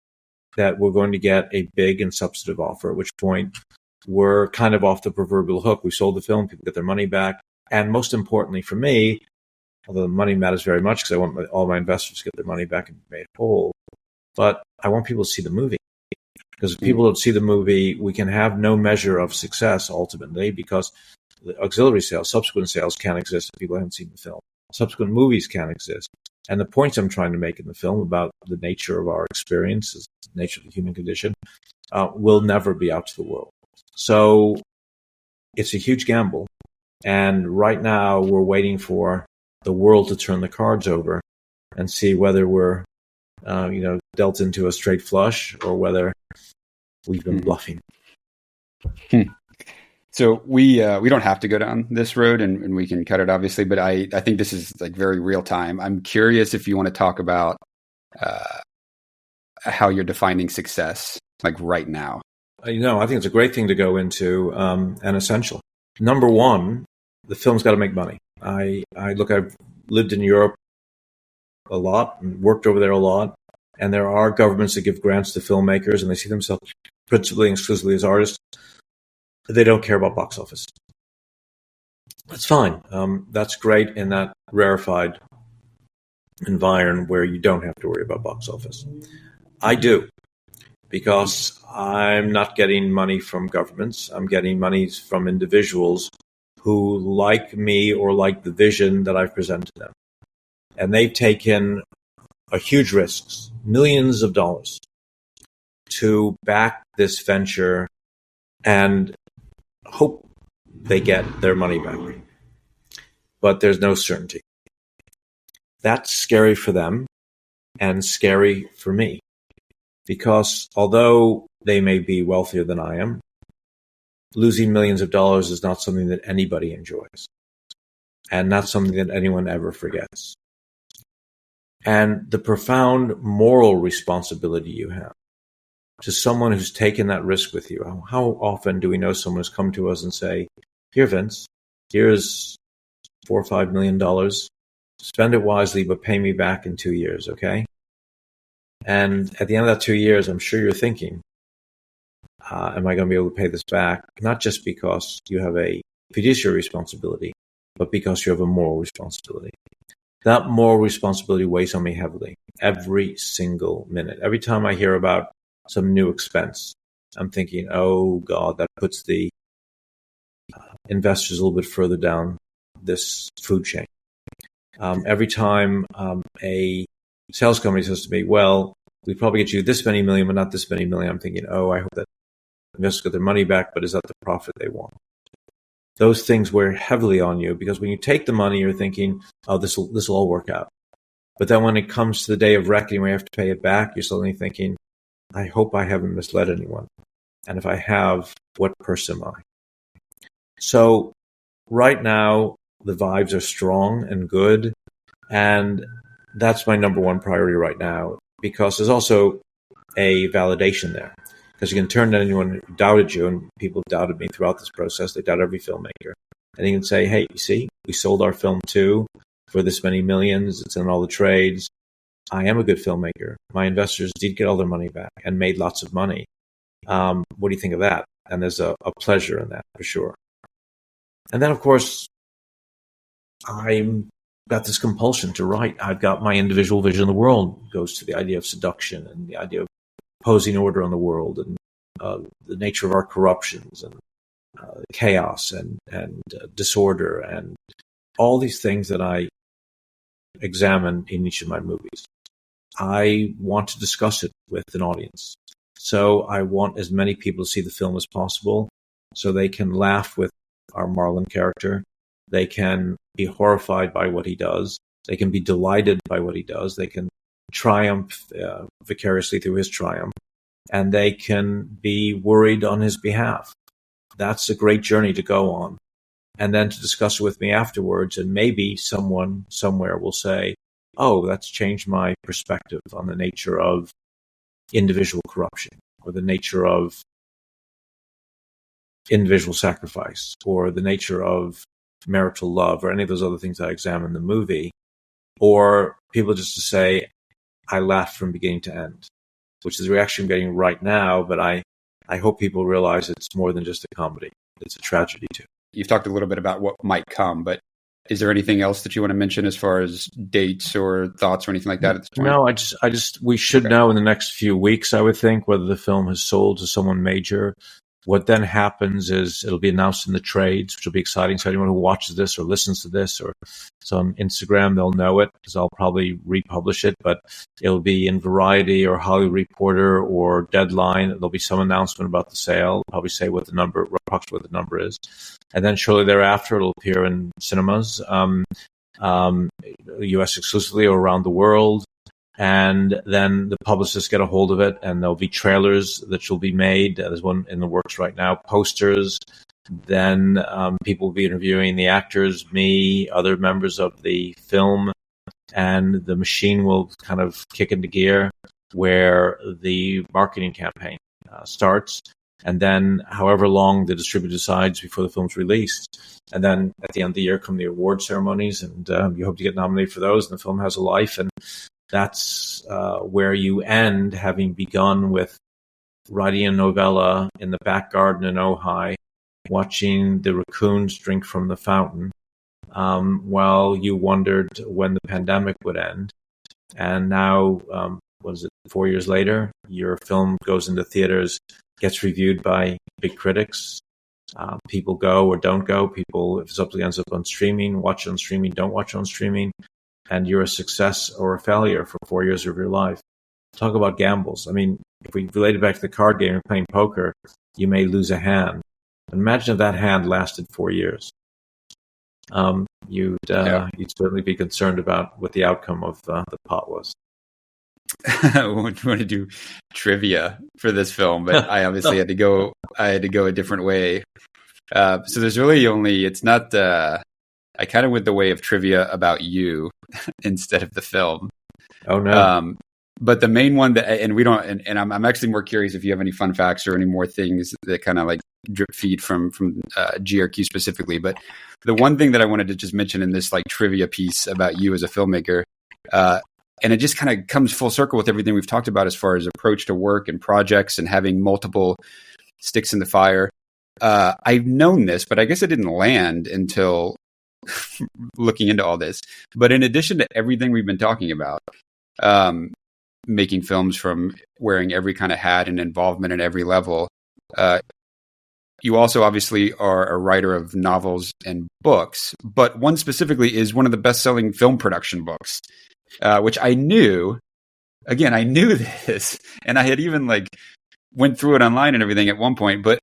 that we're going to get a big and substantive offer, at which point we're kind of off the proverbial hook. We sold the film, people get their money back. And most importantly for me, although the money matters very much because I want all my investors to get their money back and be made whole, but I want people to see the movie. Because if people don't see the movie, we can have no measure of success ultimately, because the auxiliary sales, subsequent sales can't exist if people haven't seen the film. Subsequent movies can't exist. And the points I'm trying to make in the film about the nature of our experiences, the nature of the human condition, will never be out to the world. So it's a huge gamble. And right now we're waiting for the world to turn the cards over and see whether we're, dealt into a straight flush or whether we've been bluffing. So we don't have to go down this road, and we can cut it obviously, but I think this is like very real time. I'm curious if you want to talk about how you're defining success, like right now. I think it's a great thing to go into and essential. Number one, the film's got to make money. I've lived in Europe a lot and worked over there a lot, and there are governments that give grants to filmmakers, and they see themselves principally and exclusively as artists. They don't care about box office. That's fine. That's great in that rarefied environment where you don't have to worry about box office. I do, because I'm not getting money from governments. I'm getting money from individuals who like me or like the vision that I've presented to them. And they've taken a huge risks, millions of dollars, to back this venture and hope they get their money back. But there's no certainty. That's scary for them and scary for me, because although they may be wealthier than I am, losing millions of dollars is not something that anybody enjoys, and not something that anyone ever forgets. And the profound moral responsibility you have to someone who's taken that risk with you. How often do we know someone who's come to us and say, here, Vince, here's $4 or $5 million. Spend it wisely, but pay me back in 2 years, okay? And at the end of that 2 years, I'm sure you're thinking, am I going to be able to pay this back? Not just because you have a fiduciary responsibility, but because you have a moral responsibility. That moral responsibility weighs on me heavily every single minute. Every time I hear about some new expense, I'm thinking, oh God, that puts the investors a little bit further down this food chain. Every time a sales company says to me, well, we probably get you this many million, but not this many million, I'm thinking, oh, I hope that investors get their money back, but is that the profit they want? Those things weigh heavily on you, because when you take the money, you're thinking, oh, this will all work out. But then when it comes to the day of reckoning, where you have to pay it back, you're suddenly thinking, I hope I haven't misled anyone. And if I have, what person am I? So right now, the vibes are strong and good. And that's my number one priority right now, because there's also a validation there. Because you can turn to anyone who doubted you, and people doubted me throughout this process. They doubt every filmmaker. And you can say, hey, you see, we sold our film too for this many millions. It's in all the trades. I am a good filmmaker. My investors did get all their money back and made lots of money. What do you think of that? And there's a pleasure in that, for sure. And then, of course, I've got this compulsion to write. I've got my individual vision of the world goes to the idea of seduction and the idea of posing order on the world and the nature of our corruptions and chaos and disorder and all these things that I examine in each of my movies. I want to discuss it with an audience. So I want as many people to see the film as possible so they can laugh with our Marlon character. They can be horrified by what he does. They can be delighted by what he does. They can triumph vicariously through his triumph. And they can be worried on his behalf. That's a great journey to go on. And then to discuss it with me afterwards. And maybe someone somewhere will say, oh, that's changed my perspective on the nature of individual corruption or the nature of individual sacrifice or the nature of marital love or any of those other things I examine in the movie. Or people just to say, I laughed from beginning to end, which is the reaction I'm getting right now. But I hope people realize it's more than just a comedy. It's a tragedy too. You've talked a little bit about what might come, but is there anything else that you want to mention as far as dates or thoughts or anything like that at this point? No, we should know in the next few weeks, I would think, whether the film has sold to someone major. What then happens is it'll be announced in the trades, which will be exciting. So anyone who watches this or listens to this or it's on Instagram, they'll know it because I'll probably republish it, but it'll be in Variety or Hollywood Reporter or Deadline. There'll be some announcement about the sale. I'll probably say approximately what the number is. And then shortly thereafter, it'll appear in cinemas, US exclusively or around the world. And then the publicists get a hold of it, and there'll be trailers that will be made. There's one in the works right now, posters. Then people will be interviewing the actors, me, other members of the film, and the machine will kind of kick into gear where the marketing campaign starts. And then however long the distributor decides before the film's released. And then at the end of the year come the award ceremonies, and you hope to get nominated for those, and the film has a life. And that's where you end, having begun with writing a novella in the back garden in Ojai, watching the raccoons drink from the fountain, while you wondered when the pandemic would end. And now, 4 years later, your film goes into theaters, gets reviewed by big critics. People go or don't go. People, if something ends up on streaming, watch it on streaming, don't watch it on streaming. And you're a success or a failure for 4 years of your life. Talk about gambles. I mean, if we relate it back to the card game of playing poker, you may lose a hand. Imagine if that hand lasted 4 years. You'd certainly be concerned about what the outcome of the pot was. I want to do trivia for this film, but I obviously had to go a different way. So there's really it's not, I kind of went the way of trivia about you instead of the film. Oh no. But the main one I'm actually more curious if you have any fun facts or any more things that kind of like drip feed from GRQ specifically. But the one thing that I wanted to just mention in this like trivia piece about you as a filmmaker, and it just kind of comes full circle with everything we've talked about as far as approach to work and projects and having multiple sticks in the fire. I've known this, but I guess it didn't land until looking into all this. But in addition to everything we've been talking about, making films from wearing every kind of hat and involvement at every level, you also obviously are a writer of novels and books, but one specifically is one of the best-selling film production books, which I knew. Again, I knew this, and I had even went through it online and everything at one point. But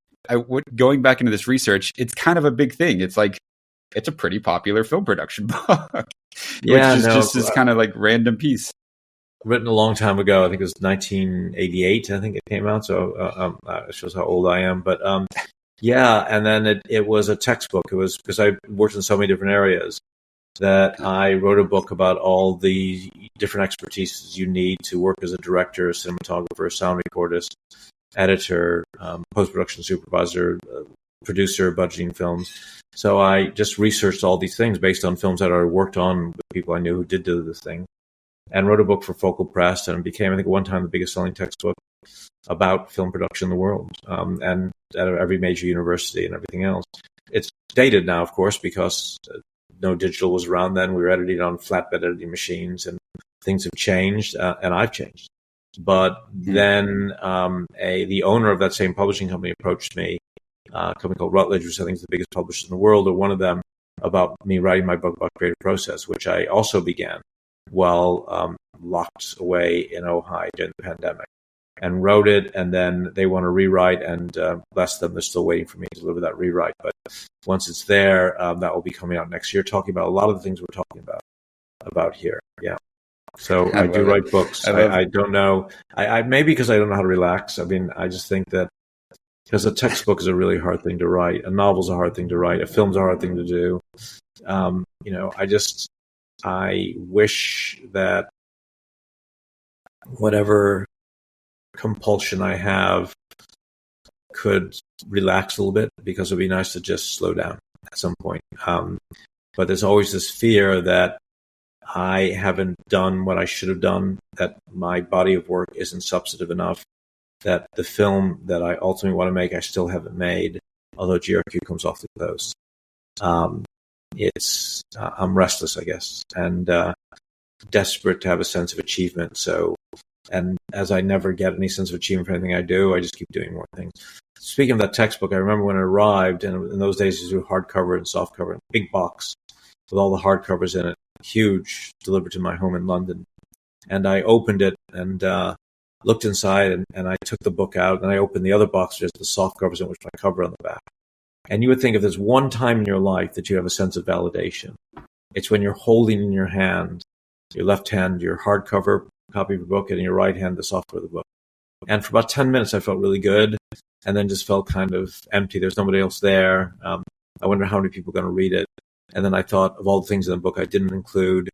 going back into this research, it's kind of a big thing. It's it's a pretty popular film production book, which is just this kind of random piece. Written a long time ago. I think it was 1988. I think it came out. So it shows how old I am. But and then it was a textbook. It was because I worked in so many different areas that I wrote a book about all the different expertise you need to work as a director, cinematographer, sound recordist, editor, post-production supervisor, producer, budgeting films. So I just researched all these things based on films that I worked on with people I knew who did do this thing, and wrote a book for Focal Press, and became, I think, at one time the biggest selling textbook about film production in the world, and at every major university and everything else. It's dated now, of course, because no digital was around then. We were editing on flatbed editing machines, and things have changed, and I've changed. But then the owner of that same publishing company approached me, a company called Routledge, which I think is the biggest publisher in the world, or one of them, about me writing my book about creative process, which I also began while locked away in Ojai during the pandemic, and wrote it. And then they want to rewrite, and bless them, they're still waiting for me to deliver that rewrite. But once it's there, that will be coming out next year, talking about a lot of the things we're talking about here. Yeah. So I do write books. I don't know. I maybe because I don't know how to relax. I mean, I just think that because a textbook is a really hard thing to write, a novel's a hard thing to write, a film's a hard thing to do. I wish that whatever compulsion I have could relax a little bit, because it'd be nice to just slow down at some point. But there's always this fear that I haven't done what I should have done, that my body of work isn't substantive enough, that the film that I ultimately want to make, I still haven't made, although GRQ comes off the coast. I'm restless, I guess, and desperate to have a sense of achievement. So, and as I never get any sense of achievement for anything I do, I just keep doing more things. Speaking of that textbook, I remember when it arrived, and in those days, you do hardcover and softcover, big box with all the hardcovers in it, huge, delivered to my home in London. And I opened it and looked inside, and I took the book out, and I opened the other box, there's the soft covers in which my cover on the back. And you would think if there's one time in your life that you have a sense of validation, it's when you're holding in your hand, your left hand, your hardcover copy of the book, and in your right hand, the softcover of the book. And for about 10 minutes, I felt really good, and then just felt kind of empty. There's nobody else there. I wonder how many people are going to read it. And then I thought of all the things in the book I didn't include.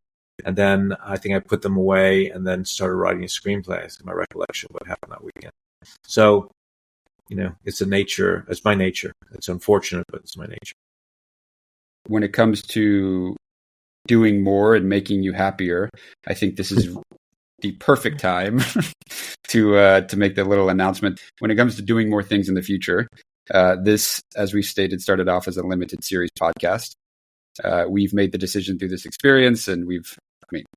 And then I think I put them away and then started writing a screenplay. It's my recollection of what happened that weekend. So, it's my nature. It's unfortunate, but it's my nature. When it comes to doing more and making you happier, I think this is the perfect time to make the little announcement. When it comes to doing more things in the future, this, as we stated, started off as a limited series podcast. We've made the decision through this experience, and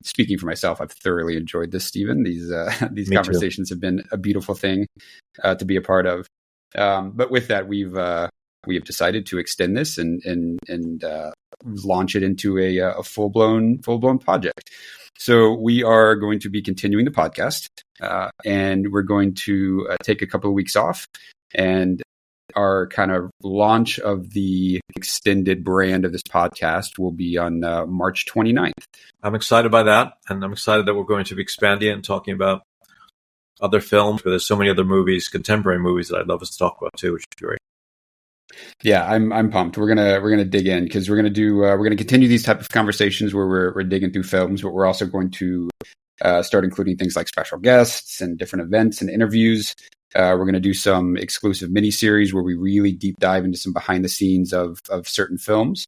speaking for myself, I've thoroughly enjoyed this, Stephen. These conversations have been a beautiful thing to be a part of. But with that, we have decided to extend this and launch it into a full blown project. So we are going to be continuing the podcast, and we're going to take a couple of weeks off, and our kind of launch of the extended brand of this podcast will be on March 29th. I'm excited by that, and I'm excited that we're going to be expanding it and talking about other films, but there's so many other movies, contemporary movies, that I'd love us to talk about too, which would be great. Yeah, I'm pumped. We're gonna dig in, because we're gonna continue these type of conversations where we're digging through films, but we're also going to start including things like special guests and different events and interviews. We're going to do some exclusive mini-series where we really deep dive into some behind the scenes of certain films,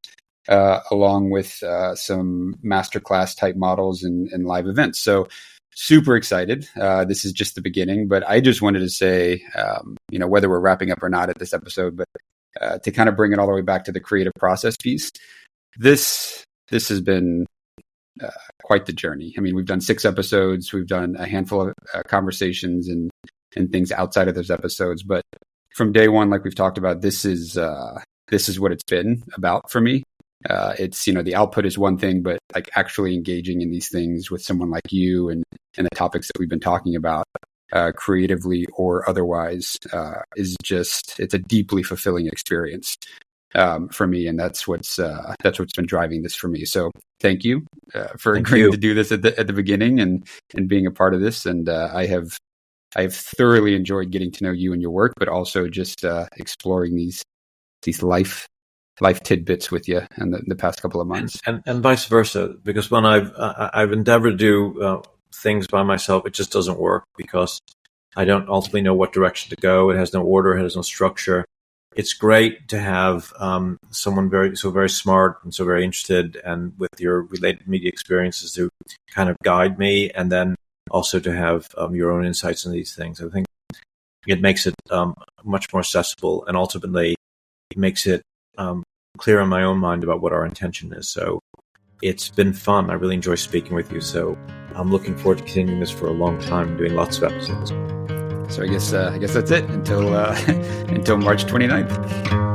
along with some masterclass type models and live events. So super excited. This is just the beginning, but I just wanted to say, whether we're wrapping up or not at this episode, but to kind of bring it all the way back to the creative process piece, this has been quite the journey. I mean, we've done 6 episodes. We've done a handful of conversations and things outside of those episodes. But from day one, like we've talked about, this is what it's been about for me. It's, the output is one thing, but like actually engaging in these things with someone like you and the topics that we've been talking about, creatively or otherwise, it's a deeply fulfilling experience for me. And that's what's been driving this for me. So thank you for agreeing to do this at the beginning and being a part of this. And I have thoroughly enjoyed getting to know you and your work, but also just exploring these life tidbits with you in the past couple of months, and vice versa. Because when I've endeavored to do things by myself, it just doesn't work because I don't ultimately know what direction to go. It has no order. It has no structure. It's great to have someone very smart and so very interested and with your related media experiences to kind of guide me, and then also to have your own insights on these things. I think it makes it much more accessible, and ultimately it makes it clear in my own mind about what our intention is. So it's been fun. I really enjoy speaking with you. So I'm looking forward to continuing this for a long time, doing lots of episodes. So I guess that's it until March 29th.